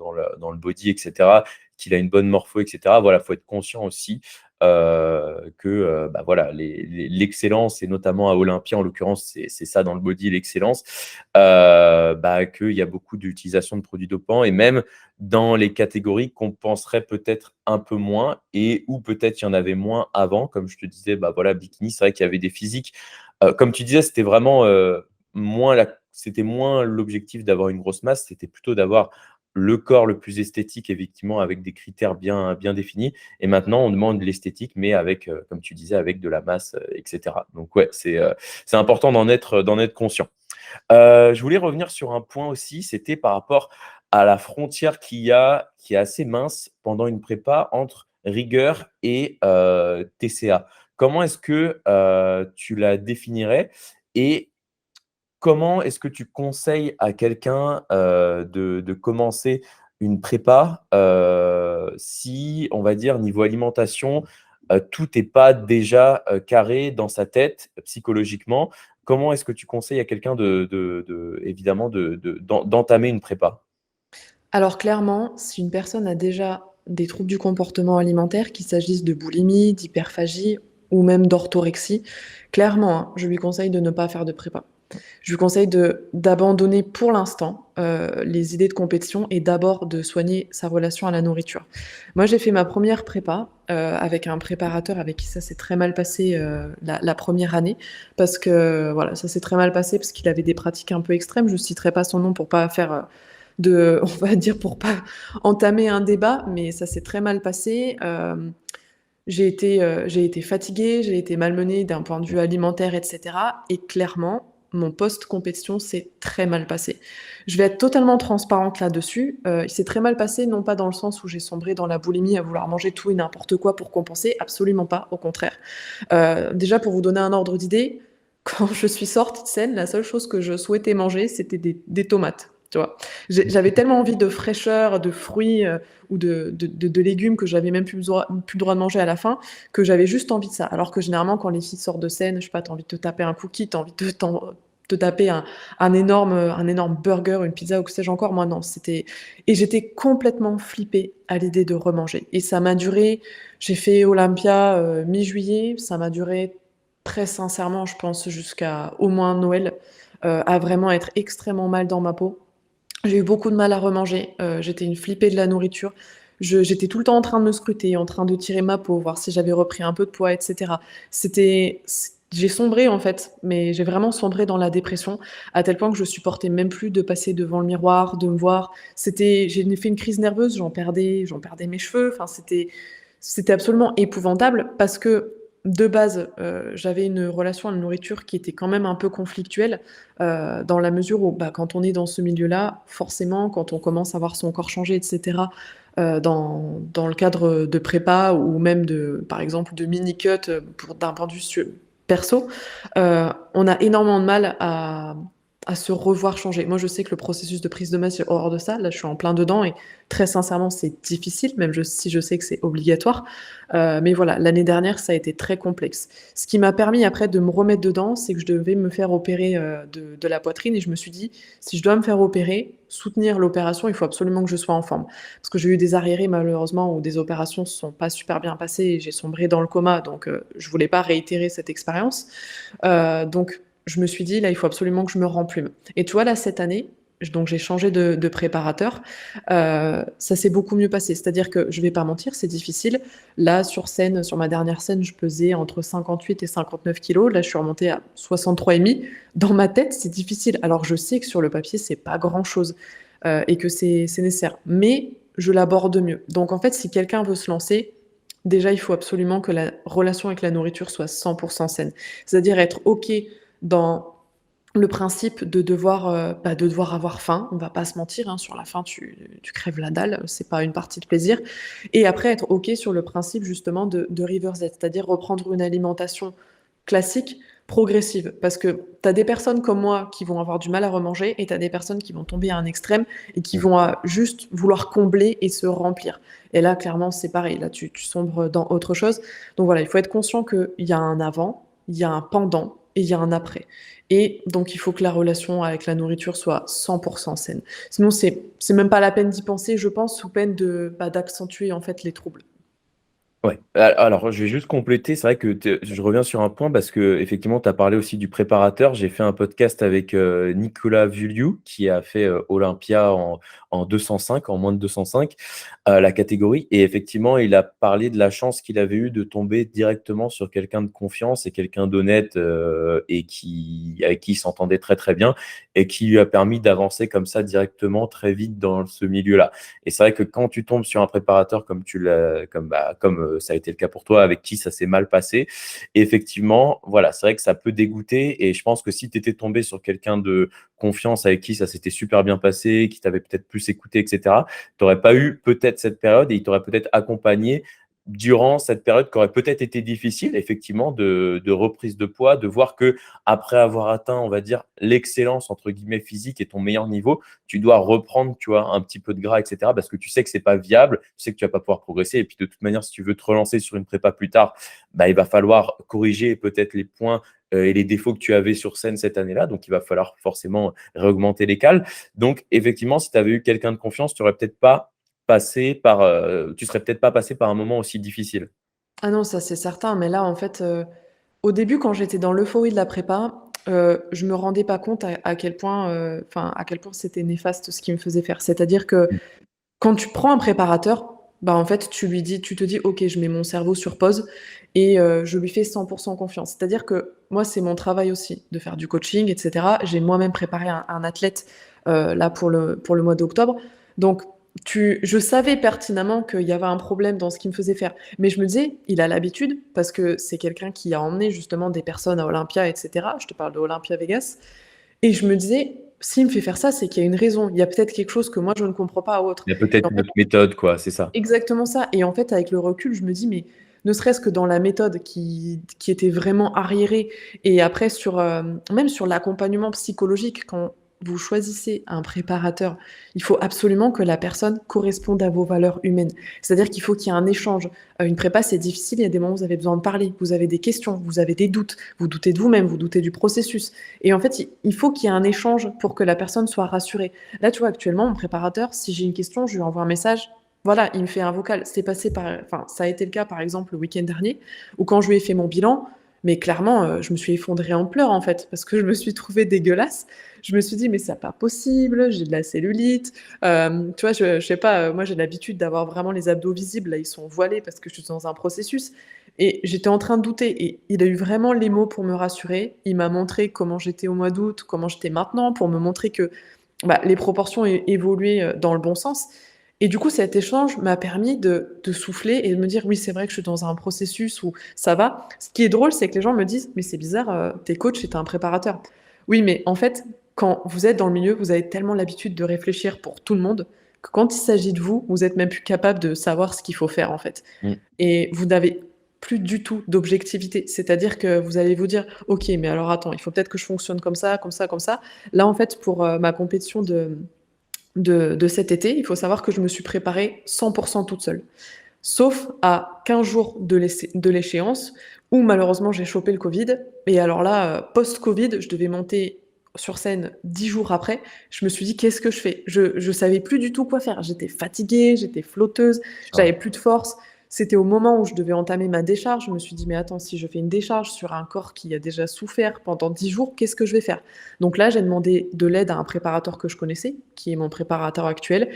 body et cetera, qu'il a une bonne morpho et cetera. Voilà, faut être conscient aussi, que, bah, voilà, l'excellence et notamment à Olympia, en l'occurrence, c'est ça dans le body, l'excellence, bah, qu'il y a beaucoup d'utilisation de produits dopants et même dans les catégories qu'on penserait peut-être un peu moins et où peut-être il y en avait moins avant. Comme je te disais, bah, voilà, bikini, c'est vrai qu'il y avait des physiques, comme tu disais, c'était vraiment, c'était moins l'objectif d'avoir une grosse masse, c'était plutôt d'avoir le corps le plus esthétique, effectivement, avec des critères bien définis. Et maintenant, on demande de l'esthétique, mais avec, comme tu disais, avec de la masse, et cetera. Donc ouais, c'est important d'en être conscient. Je voulais revenir sur un point aussi, c'était par rapport à la frontière qu'il y a, qui est assez mince pendant une prépa entre rigueur et TCA. Comment est-ce que, tu la définirais? Et comment est-ce que tu conseilles à quelqu'un, de commencer une prépa, si, on va dire, niveau alimentation, tout n'est pas déjà, carré dans sa tête psychologiquement? Comment est-ce que tu conseilles à quelqu'un évidemment d'entamer une prépa?
Alors clairement, si une personne a déjà des troubles du comportement alimentaire, qu'il s'agisse de boulimie, d'hyperphagie ou même d'orthorexie, clairement, hein, je lui conseille de ne pas faire de prépa. Je lui conseille d'abandonner pour l'instant, les idées de compétition et d'abord de soigner sa relation à la nourriture. Moi, j'ai fait ma première prépa, avec un préparateur avec qui ça s'est très mal passé, la 1re année parce que, voilà, ça s'est très mal passé parce qu'il avait des pratiques un peu extrêmes. Je citerai pas son nom pour pas faire, de on va dire pour pas entamer un débat, mais ça s'est très mal passé. J'ai été fatiguée, j'ai été malmenée d'un point de vue alimentaire et cetera et clairement, mon post-compétition s'est très mal passé. Je vais être totalement transparente là-dessus, il s'est très mal passé, non pas dans le sens où j'ai sombré dans la boulimie à vouloir manger tout et n'importe quoi pour compenser, absolument pas, au contraire. Déjà pour vous donner un ordre d'idée, quand je suis sortie de scène, la seule chose que je souhaitais manger, c'était des tomates, tu vois? J'avais tellement envie de fraîcheur, de fruits, ou de légumes que j'avais même plus le droit de manger à la fin, que j'avais juste envie de ça. Alors que généralement quand les filles sortent de scène, je sais pas, tu as envie de te taper un cookie, tu as envie de te taper un énorme burger, une pizza ou que sais-je encore. Moi non, c'était et j'étais complètement flippée à l'idée de remanger et ça m'a duré j'ai fait Olympia, mi-juillet, ça m'a duré très sincèrement, je pense jusqu'à au moins Noël, à vraiment être extrêmement mal dans ma peau. J'ai eu beaucoup de mal à remanger, j'étais une flippée de la nourriture. J'étais tout le temps en train de me scruter, en train de tirer ma peau, voir si j'avais repris un peu de poids et cetera. J'ai sombré en fait, mais j'ai vraiment sombré dans la dépression, à tel point que je supportais même plus de passer devant le miroir, de me voir. J'ai fait une crise nerveuse, j'en perdais mes cheveux, enfin c'était absolument épouvantable parce que, de base, j'avais une relation à la nourriture qui était quand même un peu conflictuelle, dans la mesure où, bah, quand on est dans ce milieu-là, forcément, quand on commence à voir son corps changer et cetera, dans le cadre, de prépa ou même par exemple, de mini cut, d'un point de vue perso, on a énormément de mal à se revoir changer. Moi, je sais que le processus de prise de masse, j'ai horreur de ça. Là, je suis en plein dedans et très sincèrement, c'est difficile, même si je sais que c'est obligatoire. Mais voilà, l'année dernière, ça a été très complexe. Ce qui m'a permis après de me remettre dedans, c'est que je devais me faire opérer, de la poitrine et je me suis dit: «Si je dois me faire opérer, soutenir l'opération, il faut absolument que je sois en forme». Parce que j'ai eu des arriérés malheureusement où des opérations se sont pas super bien passées et j'ai sombré dans le coma, donc je voulais pas réitérer cette expérience. Donc je me suis dit: «Là, il faut absolument que je me remplume» et tu vois, là, cette année, donc j'ai changé de préparateur, ça s'est beaucoup mieux passé. C'est-à-dire que je vais pas mentir, c'est difficile. Là, sur scène, sur ma dernière scène, je pesais entre 58 et 59 kilogrammes. Là, je suis remontée à 63,5. Dans ma tête, c'est difficile. Alors je sais que sur le papier, c'est pas grand-chose, et que c'est nécessaire, mais je l'aborde mieux. Donc en fait, si quelqu'un veut se lancer, déjà, il faut absolument que la relation avec la nourriture soit 100 saine. C'est-à-dire être OK dans le principe de devoir avoir faim, on va pas se mentir, hein, sur la faim, tu crèves la dalle, c'est pas une partie de plaisir et après être OK sur le principe justement de reverse it, c'est-à-dire reprendre une alimentation classique, progressive. Parce que tu as des personnes comme moi qui vont avoir du mal à remanger et tu as des personnes qui vont tomber à un extrême et qui vont, juste vouloir combler et se remplir et là, clairement, c'est pareil, là, tu sombres dans autre chose. Donc voilà, il faut être conscient qu'il y a un avant, il y a un pendant et il y a un après et donc il faut que la relation avec la nourriture soit 100 saine. Sinon, c'est même pas la peine d'y penser, je pense, sous peine d'accentuer, en fait, les troubles.
Ouais, alors je vais juste compléter, c'est vrai que je reviens sur un point parce qu'effectivement tu as parlé aussi du préparateur. J'ai fait un podcast avec, Nicolas Vuliou qui a fait, Olympia en 205, en moins de 205, la catégorie et effectivement il a parlé de la chance qu'il avait eue de tomber directement sur quelqu'un de confiance et quelqu'un d'honnête, et avec qui il s'entendait très, très bien et qui lui a permis d'avancer comme ça directement très vite dans ce milieu-là. Et c'est vrai que quand tu tombes sur un préparateur comme tu l'as comme, ça a été le cas pour toi, avec qui ça s'est mal passé, effectivement, voilà, c'est vrai que ça peut dégoûter et je pense que si tu étais tombé sur quelqu'un de confiance avec qui ça s'était super bien passé, qui t'avait peut-être plus écouté et cetera, tu aurais pas eu peut-être cette période et il t'aurait peut-être accompagné durant cette période qui aurait peut-être été difficile, effectivement, de reprise de poids, de voir que après avoir atteint, on va dire, «l'excellence» entre guillemets physique et ton meilleur niveau, tu dois reprendre, tu vois, un petit peu de gras, et cetera, parce que tu sais que c'est pas viable, tu sais que tu vas pas pouvoir progresser. Et puis, de toute manière, si tu veux te relancer sur une prépa plus tard, bah, il va falloir corriger peut-être les points et les défauts que tu avais sur scène cette année-là. Donc, il va falloir forcément réaugmenter les cales. Donc, effectivement, si tu avais eu quelqu'un de confiance, tu n'aurais peut-être pas tu serais peut-être pas passé par un moment aussi difficile.
Ah non, ça c'est certain, mais là, en fait, au début, quand j'étais dans l'euphorie de la prépa, je me rendais pas compte à quel point, enfin, à quel point c'était néfaste ce qu'il me faisait faire. C'est-à-dire que
Mmh.
quand tu prends un préparateur, bah, en fait, tu te dis: «OK, je mets mon cerveau sur pause et je lui fais 100 confiance». C'est-à-dire que moi, c'est mon travail aussi de faire du coaching et cetera. J'ai moi-même préparé un athlète, là pour le mois d'octobre. Donc je savais pertinemment qu'il y avait un problème dans ce qu'il me faisait faire. Mais je me disais: «Il a l'habitude» parce que c'est quelqu'un qui a emmené justement des personnes à Olympia et cetera. Je te parle de Olympia Vegas et je me disais: «S'il me fait faire ça, c'est qu'il y a une raison. Il y a peut-être quelque chose que moi je ne comprends pas ou autre».
Il y a
Et
peut-être
en
une
fait
autre méthode, quoi, c'est ça.
exactement ça et en fait, avec le recul, je me dis: «Mais ne serait-ce que dans la méthode qui était vraiment arriérée et après sur, même sur l'accompagnement psychologique, quand vous choisissez un préparateur, il faut absolument que la personne corresponde à vos valeurs humaines. C'est-à-dire qu'il faut qu'il y ait un échange. Une prépa, c'est difficile, il y a des moments où vous avez besoin de parler, vous avez des questions, vous avez des doutes, vous doutez de vous-même, vous doutez du processus et en fait, il faut qu'il y ait un échange pour que la personne soit rassurée. Là, tu vois, actuellement, mon préparateur, si j'ai une question, je lui envoie un message, voilà, il me fait un vocal. C'est passé par enfin, ça a été le cas, par exemple, le week-end dernier, où quand je lui ai fait mon bilan, mais clairement, je me suis effondrée en pleurs, en fait, parce que je me suis trouvée dégueulasse. Je me suis dit: «Mais c'est pas possible, j'ai de la cellulite». Tu vois, je sais pas, moi, j'ai l'habitude d'avoir vraiment les abdos visibles. Là, ils sont voilés parce que je suis dans un processus et j'étais en train de douter et il a eu vraiment les mots pour me rassurer. Il m'a montré comment j'étais au mois d'août, comment j'étais maintenant, pour me montrer que, bah, les proportions évoluaient, dans le bon sens et du coup, cet échange m'a permis de souffler et de me dire: «Oui, c'est vrai que je suis dans un processus où ça va». Ce qui est drôle, c'est que les gens me disent: «Mais c'est bizarre, tu es coach et tu es un préparateur». Oui, mais en fait, quand vous êtes dans le milieu, vous avez tellement l'habitude de réfléchir pour tout le monde, que quand il s'agit de vous, vous êtes même plus capable de savoir ce qu'il faut faire, en fait
Mmh.
et vous n'avez plus du tout d'objectivité. C'est-à-dire que vous allez vous dire: «OK, mais alors attends, il faut peut-être que je fonctionne comme ça, comme ça, comme ça». Là, en fait, pour, ma compétition de cet été, il faut savoir que je me suis préparée 100 toute seule. Sauf à 15 jours de l'échéance où malheureusement j'ai chopé le Covid et alors là, post-Covid, je devais monter sur scène 10 jours après. Je me suis dit: «Qu'est-ce que je fais?» Je savais plus du tout quoi faire. J'étais fatiguée, j'étais flotteuse,
Ah.
j'avais plus de force. C'était au moment où je devais entamer ma décharge. Je me suis dit: «Mais attends, si je fais une décharge sur un corps qui a déjà souffert pendant 10 jours, qu'est-ce que je vais faire?» Donc là, j'ai demandé de l'aide à un préparateur que je connaissais, qui est mon préparateur actuel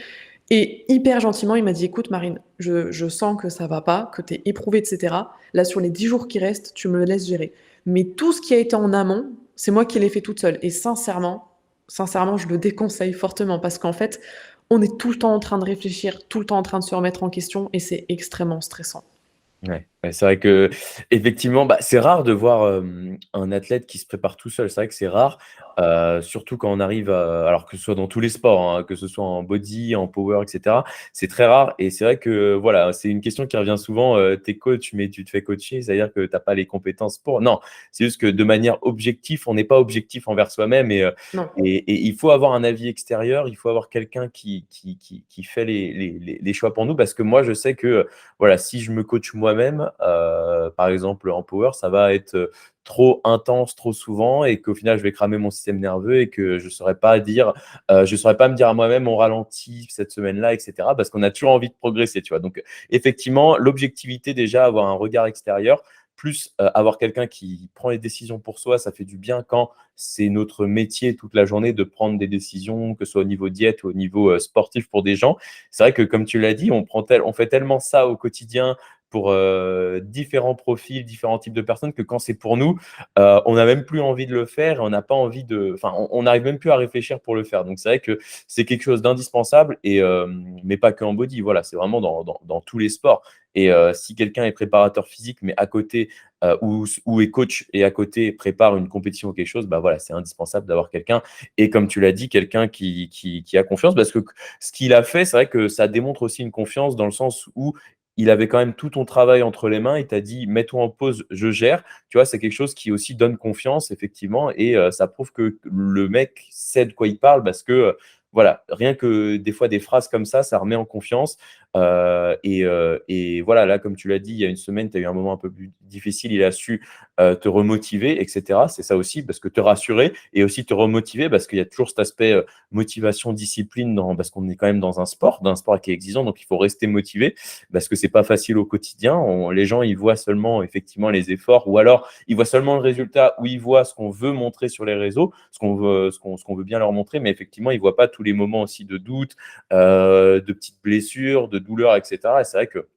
et hyper gentiment, il m'a dit: «Écoute Marine, je sens que ça va pas, que tu es éprouvée et cetera. Là, sur les 10 jours qui restent, tu me le laisses gérer. Mais tout ce qui a été en amont, c'est moi qui l'ai fait toute seule» et sincèrement, je le déconseille fortement parce qu'en fait, on est tout le temps en train de réfléchir, tout le temps en train de se remettre en question et c'est extrêmement stressant.
Ouais, ouais, c'est vrai qu'effectivement, bah, c'est rare de voir, un athlète qui se prépare tout seul. C'est vrai que c'est rare, surtout quand on arrive alors que ce soit dans tous les sports, hein, que ce soit en body, en power et cetera. C'est très rare et c'est vrai que, voilà, c'est une question qui revient souvent, tu es coach, mais tu te fais coacher, c'est-à-dire que tu as pas les compétences pour. Non, c'est juste que de manière objective, on n'est pas objectif envers soi-même
Non.
et il faut avoir un avis extérieur, il faut avoir quelqu'un qui fait les choix pour nous parce que moi, je sais que, voilà, si je me coach moi-même, par exemple en power, ça va être, trop intense trop souvent et qu'au final, je vais cramer mon système nerveux et que je saurais pas me dire à moi-même: «On ralentit cette semaine-là» et cetera, parce qu'on a toujours envie de progresser, tu vois? Donc, effectivement, l'objectivité déjà, avoir un regard extérieur, plus, avoir quelqu'un qui prend les décisions pour soi, ça fait du bien quand c'est notre métier toute la journée de prendre des décisions, que ce soit au niveau diète ou au niveau, sportif pour des gens. C'est vrai que comme tu l'as dit, on fait tellement ça au quotidien pour, différents profils, différents types de personnes que quand c'est pour nous, on n'a même plus envie de le faire et on n'a pas envie de enfin, on n'arrive même plus à réfléchir pour le faire. Donc c'est vrai que c'est quelque chose d'indispensable et mais pas que en body, voilà, c'est vraiment dans tous les sports et si quelqu'un est préparateur physique, mais à côté, ou est coach et à côté prépare une compétition ou quelque chose, bah, voilà, c'est indispensable d'avoir quelqu'un et comme tu l'as dit, quelqu'un qui a confiance parce que ce qu'il a fait, c'est vrai que ça démontre aussi une confiance dans le sens où il avait quand même tout ton travail entre les mains. Il t'a dit: «Mets-toi en pause, je gère». Tu vois? C'est quelque chose qui aussi donne confiance effectivement et ça prouve que le mec sait de quoi il parle parce que, voilà, rien que des fois des phrases comme ça remet en confiance. Et voilà, là, comme tu l'as dit, il y a une semaine, tu as eu un moment un peu plus difficile, il a su te remotiver, etc. C'est ça aussi, parce que te rassurer et aussi te remotiver, parce qu'il y a toujours cet aspect motivation, discipline, parce qu'on est quand même dans un sport qui est exigeant, donc il faut rester motivé, parce que c'est pas facile au quotidien. Les gens, ils voient seulement effectivement les efforts, ou alors ils voient seulement le résultat, ou ils voient ce qu'on veut montrer sur les réseaux, ce qu'on veut bien leur montrer, mais effectivement, ils voient pas tous les moments aussi de doute, de petites blessures, de douleurs, etc. Et c'est vrai que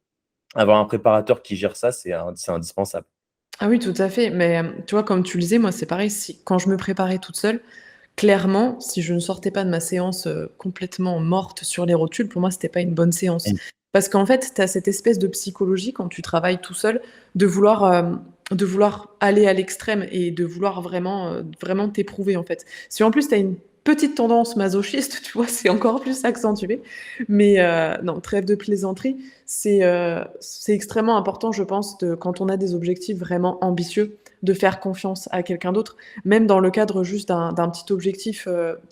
avoir un préparateur qui gère ça, c'est indispensable.
Ah oui, tout à fait, mais tu vois, comme tu le disais, moi, c'est pareil, si quand je me préparais toute seule, clairement, si je ne sortais pas de ma séance, complètement morte sur les rotules, pour moi, c'était pas une bonne séance.
Mmh.
Parce qu'en fait, tu as cette espèce de psychologie quand tu travailles tout seul, de vouloir aller à l'extrême et de vouloir vraiment t'éprouver, en fait. Si en plus tu as une petite tendance masochiste, tu vois, c'est encore plus accentué. Mais non, trêve de plaisanterie, c'est extrêmement important, je pense, quand on a des objectifs vraiment ambitieux, de faire confiance à quelqu'un d'autre, même dans le cadre juste d'un petit objectif,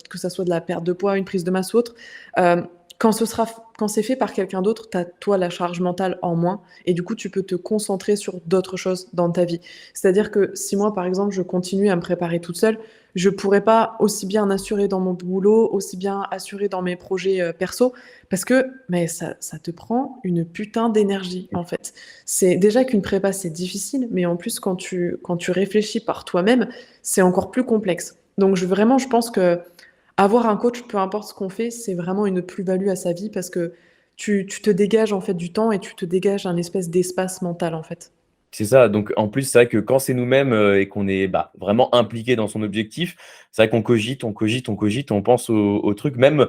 que ça soit de la perte de poids, une prise de masse ou autre, hem, quand c'est fait par quelqu'un d'autre, tu as toi la charge mentale en moins et du coup tu peux te concentrer sur d'autres choses dans ta vie. C'est-à-dire que si moi par exemple je continue à me préparer toute seule, je pourrais pas aussi bien assurer dans mon boulot, aussi bien assurer dans mes projets, perso parce que mais ça te prend une putain d'énergie en fait. C'est déjà qu'une prépa c'est difficile, mais en plus quand tu réfléchis par toi-même, c'est encore plus complexe. Donc je pense que avoir un coach, peu importe ce qu'on fait, c'est vraiment une plus-value à sa vie parce que tu te dégages en fait du temps et tu te dégages un espèce d'espace mental en fait.
C'est ça, donc en plus, c'est vrai que quand c'est nous-mêmes, et qu'on est, vraiment impliqué dans son objectif, c'est vrai qu'on cogite, on cogite, on cogite, on pense au truc, même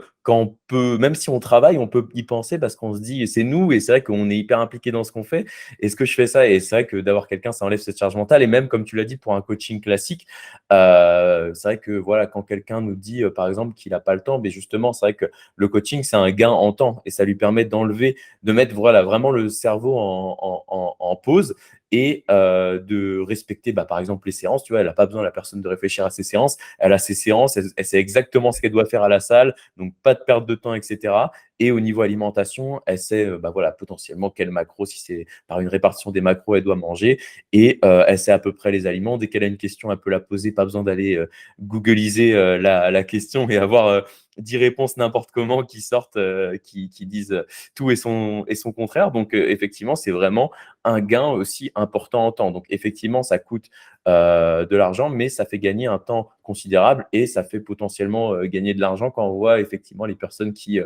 si on travaille, on peut y penser parce qu'on se dit: «C'est nous», et c'est vrai qu'on est hyper impliqué dans ce qu'on fait. «Est-ce que je fais ça?» Et c'est vrai que d'avoir quelqu'un, ça enlève cette charge mentale, et même comme tu l'as dit, pour un coaching classique, c'est vrai que voilà, quand quelqu'un nous dit, par exemple, qu'il a pas le temps, beh, justement, c'est vrai que le coaching, c'est un gain en temps, et ça lui permet de mettre, voilà, vraiment le cerveau en pause, et de respecter, par exemple, les séances. Tu vois, elle a pas besoin, la personne, de réfléchir à ses séances. Elle a ses séances, elle sait exactement ce qu'elle doit faire à la salle, donc pas de perte de temps, et cetera. Et au niveau alimentation, elle sait, voilà, potentiellement quel macro, si c'est par une répartition des macros, elle doit manger, et elle sait à peu près les aliments. Dès qu'elle a une question, elle peut la poser, pas besoin d'aller, googliser, la question, et avoir, 10 réponses n'importe comment qui sortent, qui disent, tout et son contraire. Donc effectivement, c'est vraiment un gain aussi important en temps. Donc effectivement, ça coûte de l'argent, mais ça fait gagner un temps considérable, et ça fait potentiellement gagner de l'argent quand on voit effectivement les personnes qui,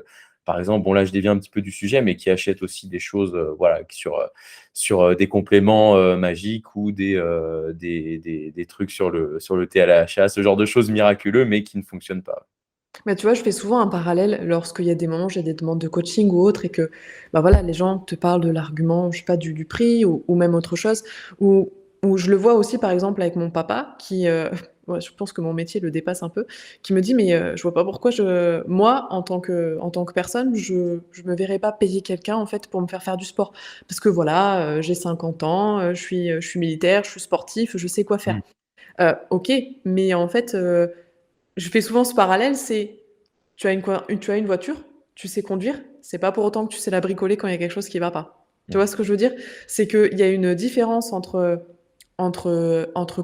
par exemple, bon là je dévie un petit peu du sujet, mais qui achètent aussi des choses, voilà, sur des compléments magiques, ou des trucs sur le TLHA, ce genre de choses miraculeux, mais qui ne fonctionnent pas.
Bah, tu vois, je fais souvent un parallèle lorsqu'il y a des moments où j'ai des demandes de coaching ou autre et que, bah, voilà, les gens te parlent de l'argument, je sais pas, du prix ou même autre chose. Ou je le vois aussi, par exemple, avec mon papa qui, ouais, je pense que mon métier le dépasse un peu, qui me dit: «Mais, je vois pas pourquoi moi, en tant que personne, je me verrais pas payer quelqu'un, en fait, pour me faire du sport. Parce que voilà, j'ai 50 ans, je suis militaire, je suis sportif, je sais quoi faire».
Mmh.
OK, mais en fait, je fais souvent ce parallèle, c'est tu as une voiture, tu sais conduire, c'est pas pour autant que tu sais la bricoler quand il y a quelque chose qui va pas. Tu
Mmh.
vois ce que je veux dire? C'est qu'il y a une différence entre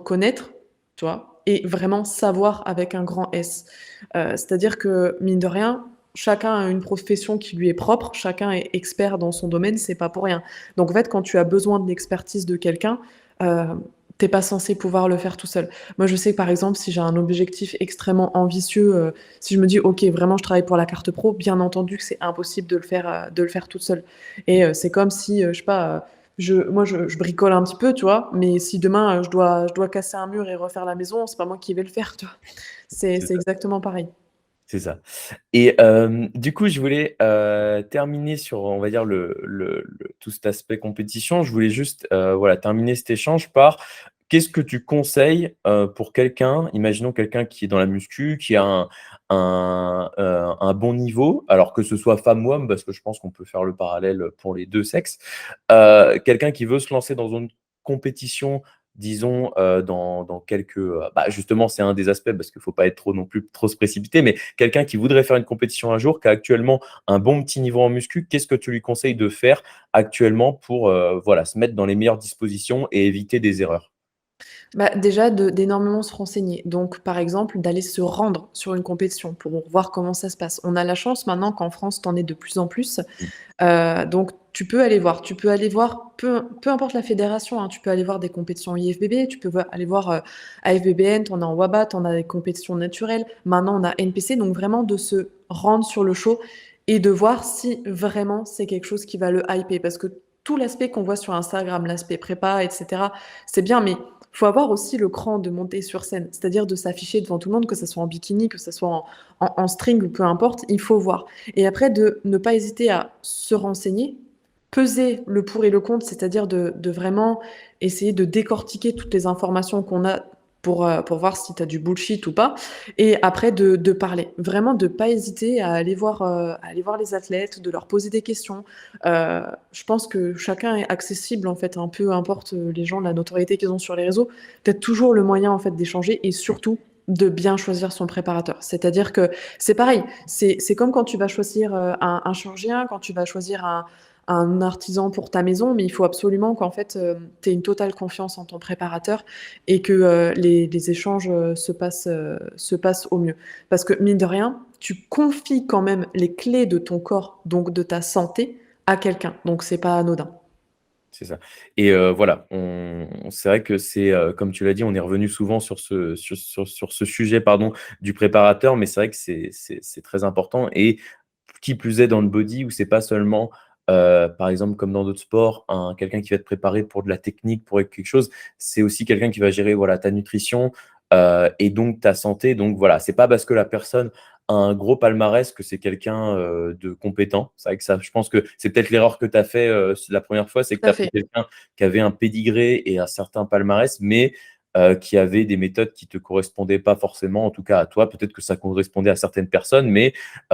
connaître, tu vois? Et vraiment savoir avec un grand S. C'est-à-dire que, mine de rien, chacun a une profession qui lui est propre, chacun est expert dans son domaine, c'est pas pour rien. Donc en fait, quand tu as besoin de l'expertise de quelqu'un, heu, tu pas censé pouvoir le faire tout seul. Moi, je sais que, par exemple, si j'ai un objectif extrêmement ambitieux, si je me dis: «OK, vraiment je travaille pour la carte pro», bien entendu que c'est impossible de le faire toute seule et c'est comme si, je sais pas, je bricole un petit peu, tu vois? Mais si demain, je dois casser un mur et refaire la maison, c'est pas moi qui vais le faire, tu vois? C'est
C'est
c'est
ça,
exactement pareil.
c'est ça. Et du coup, je voulais, terminer sur, on va dire, tout cet aspect compétition. Je voulais juste, voilà, terminer cet échange par: qu'est-ce que tu conseilles, pour quelqu'un, imaginons quelqu'un qui est dans la muscu, qui a un bon niveau, alors que ce soit femme ou homme, parce que je pense qu'on peut faire le parallèle pour les 2 sexes. Quelqu'un qui veut se lancer dans une compétition, disons, dans quelques, bah, justement, c'est un des aspects parce qu'il ne faut pas être trop non plus trop se précipiter, mais quelqu'un qui voudrait faire une compétition un jour, qui a actuellement un bon petit niveau en muscu, qu'est-ce que tu lui conseilles de faire actuellement pour, voilà, se mettre dans les meilleures dispositions et éviter des erreurs?
Bah, déjà d'énormément se renseigner. Donc, par exemple, d'aller se rendre sur une compétition pour voir comment ça se passe. On a la chance maintenant qu'en France, tu en aies de plus en plus.
Mmh.
Donc tu peux aller voir peu importe la fédération, hein, tu peux aller voir des compétitions IFBB, tu peux aller voir, AFBBN, tu en as en WABA, tu en as des compétitions naturelles. Maintenant, on a NPC, donc vraiment de se rendre sur le show et de voir si vraiment c'est quelque chose qui va le hyper. Parce que tout l'aspect qu'on voit sur Instagram, l'aspect prépa et cetera, c'est bien, mais faut avoir aussi le cran de monter sur scène, c'est-à-dire de s'afficher devant tout le monde, que ça soit en bikini, que ça soit en string ou peu importe, il faut voir. Et après, de ne pas hésiter à se renseigner, peser le pour et le contre, c'est-à-dire de vraiment essayer de décortiquer toutes les informations qu'on a pour voir si tu as du bullshit ou pas. Et après, de parler. Vraiment, de pas hésiter à aller voir les athlètes, de leur poser des questions. Je pense que chacun est accessible, en fait, un peu importe les gens, la notoriété qu'ils ont sur les réseaux. Peut-être toujours le moyen, en fait, d'échanger et surtout de bien choisir son préparateur. C'est-à-dire que c'est pareil, c'est comme quand tu vas choisir un chirurgien, quand tu vas choisir un artisan pour ta maison, mais il faut absolument qu'en fait, tu aies une totale confiance en ton préparateur et que les échanges se passent au mieux. Parce que mine de rien, tu confies quand même les clés de ton corps, donc de ta santé, à quelqu'un. Donc c'est pas anodin.
C'est ça et voilà, on c'est vrai que c'est, comme tu l'as dit, on est revenu souvent sur ce sujet, pardon, du préparateur, mais c'est vrai que c'est très important et qui plus est dans le body où c'est pas seulement, par exemple, comme dans d'autres sports, un quelqu'un qui va te préparer pour de la technique, pour quelque chose, c'est aussi quelqu'un qui va gérer, voilà, ta nutrition, et donc ta santé. Donc voilà, c'est pas parce que la personne a un gros palmarès que c'est quelqu'un, de compétent. C'est vrai que ça, je pense que c'est peut-être l'erreur que tu as fait, la première fois, c'est que
Tout
tu
à
as pris
fait.
quelqu'un qui avait un pédigré et un certain palmarès, mais qui avait des méthodes qui te correspondaient pas forcément, en tout cas à toi. Peut-être que ça correspondait à certaines personnes, mais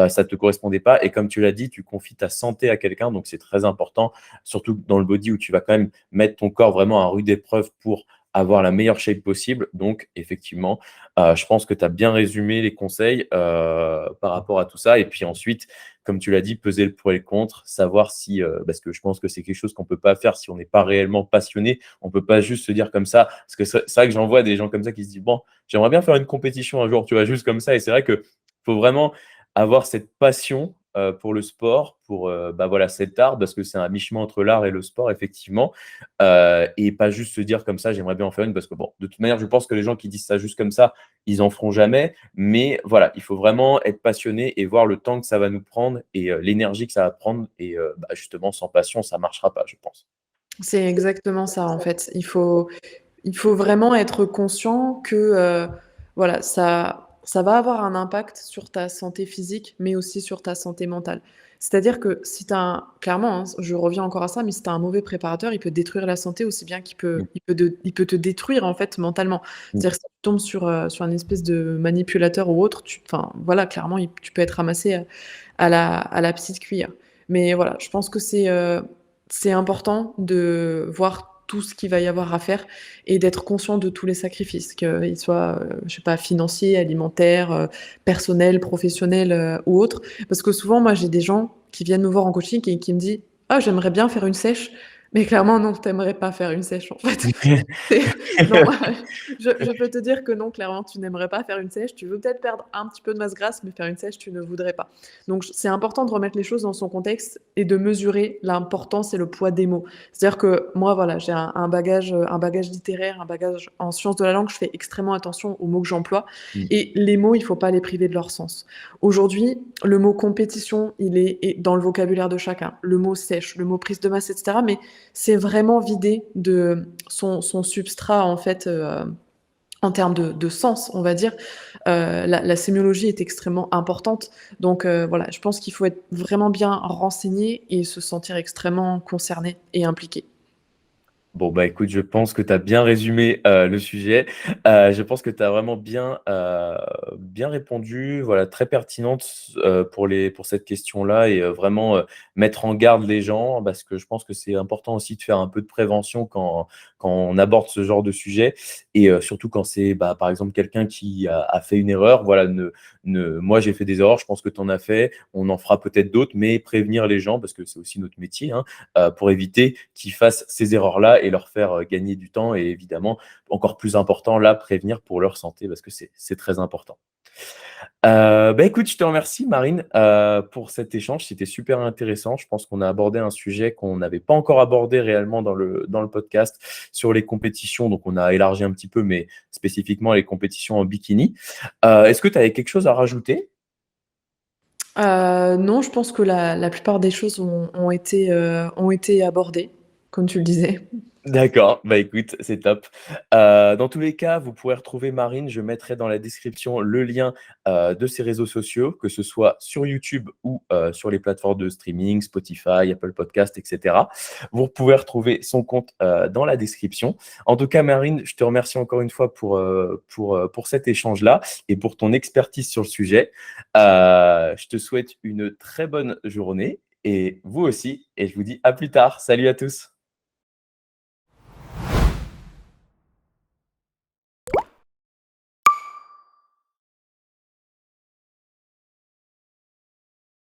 ça te correspondait pas et comme tu l'as dit, tu confies ta santé à quelqu'un, donc c'est très important, surtout dans le body où tu vas quand même mettre ton corps vraiment à rude épreuve pour avoir la meilleure shape possible. Donc effectivement, je pense que tu as bien résumé les conseils, par rapport à tout ça et puis ensuite, comme tu l'as dit, peser le pour et le contre, savoir si, parce que je pense que c'est quelque chose qu'on peut pas faire si on n'est pas réellement passionné. On peut pas juste se dire comme ça parce que c'est vrai que j'en vois des gens comme ça qui se disent: «Bon, j'aimerais bien faire une compétition un jour», tu vois? Juste comme ça et c'est vrai que faut vraiment avoir cette passion, pour le sport, pour, bah, voilà, cet art parce que c'est un mi-chemin entre l'art et le sport effectivement, et pas juste se dire comme ça: «J'aimerais bien en faire une» parce que bon, de toute manière, je pense que les gens qui disent ça juste comme ça, ils en feront jamais. Mais voilà, il faut vraiment être passionné et voir le temps que ça va nous prendre et l'énergie que ça va prendre et bah, justement sans passion, ça marchera pas, je pense.
C'est exactement ça, en fait. Il faut vraiment être conscient que, voilà, ça va avoir un impact sur ta santé physique, mais aussi sur ta santé mentale. C'est-à-dire que si tu as clairement, hein, je reviens encore à ça, mais si tu as un mauvais préparateur, il peut détruire la santé aussi bien
Mmh,
il peut te détruire, en fait, mentalement.
mmh.
C'est-à-dire que si tu tombes sur un espèce de manipulateur ou autre, enfin, voilà, clairement, tu peux être ramassé, à la petite cuillère. Mais voilà, je pense que c'est important de voir tout ce qu'il va y avoir à faire et d'être conscient de tous les sacrifices, qu'ils soient, je sais pas, financiers, alimentaires, personnels, professionnels, ou autres. Parce que souvent, moi, j'ai des gens qui viennent me voir en coaching et qui me disent: «Ah, j'aimerais bien faire une sèche», mais clairement, non, tu aimerais pas faire une sèche, en fait. C'est non, je peux te dire que non, clairement, tu n'aimerais pas faire une sèche. Tu veux peut-être perdre un petit peu de masse grasse, mais faire une sèche, tu ne voudrais pas. Donc c'est important de remettre les choses dans son contexte et de mesurer l'importance et le poids des mots. C'est-à-dire que moi, voilà, j'ai un bagage littéraire, un bagage en sciences de la langue. Je fais extrêmement attention aux mots que j'emploie
Mmh.
et les mots, il faut pas les priver de leur sens. Aujourd'hui, le mot compétition, il est dans le vocabulaire de chacun. Le mot sèche, le mot prise de masse et cetera, mais c'est vraiment vidé de son substrat, en fait, en termes de sens, on va dire. La sémiologie est extrêmement importante. Donc voilà, je pense qu'il faut être vraiment bien renseigné et se sentir extrêmement concerné et impliqué.
Bon, bah, écoute, je pense que tu as bien résumé, le sujet. Je pense que tu as vraiment bien répondu, voilà, très pertinente pour cette question-là et vraiment, mettre en garde les gens parce que je pense que c'est important aussi de faire un peu de prévention quand on aborde ce genre de sujet et surtout quand c'est, bah, par exemple, quelqu'un qui a fait une erreur. Voilà, moi, j'ai fait des erreurs, je pense que tu en as fait, on en fera peut-être d'autres, mais prévenir les gens parce que c'est aussi notre métier, hein, pour éviter qu'ils fassent ces erreurs-là et leur faire gagner du temps et évidemment, encore plus important, là, prévenir pour leur santé parce que c'est très important. Bah, écoute, je te remercie Marine, pour cet échange. C'était super intéressant. Je pense qu'on a abordé un sujet qu'on n'avait pas encore abordé réellement dans le podcast sur les compétitions. Donc on a élargi un petit peu, mais spécifiquement les compétitions en bikini. Est-ce que tu avais quelque chose à rajouter?
Non, je pense que la plupart des choses ont été abordées, comme tu le disais.
D'accord, bah, écoute, c'est top. Dans tous les cas, vous pourrez retrouver Marine. Je mettrai dans la description le lien, de ses réseaux sociaux, que ce soit sur YouTube ou, sur les plateformes de streaming, Spotify, Apple Podcast et cetera. Vous pouvez retrouver son compte, dans la description. En tout cas, Marine, je te remercie encore une fois pour cet échange-là et pour ton expertise sur le sujet. Je te souhaite une très bonne journée et vous aussi et je vous dis à plus tard. Salut à tous.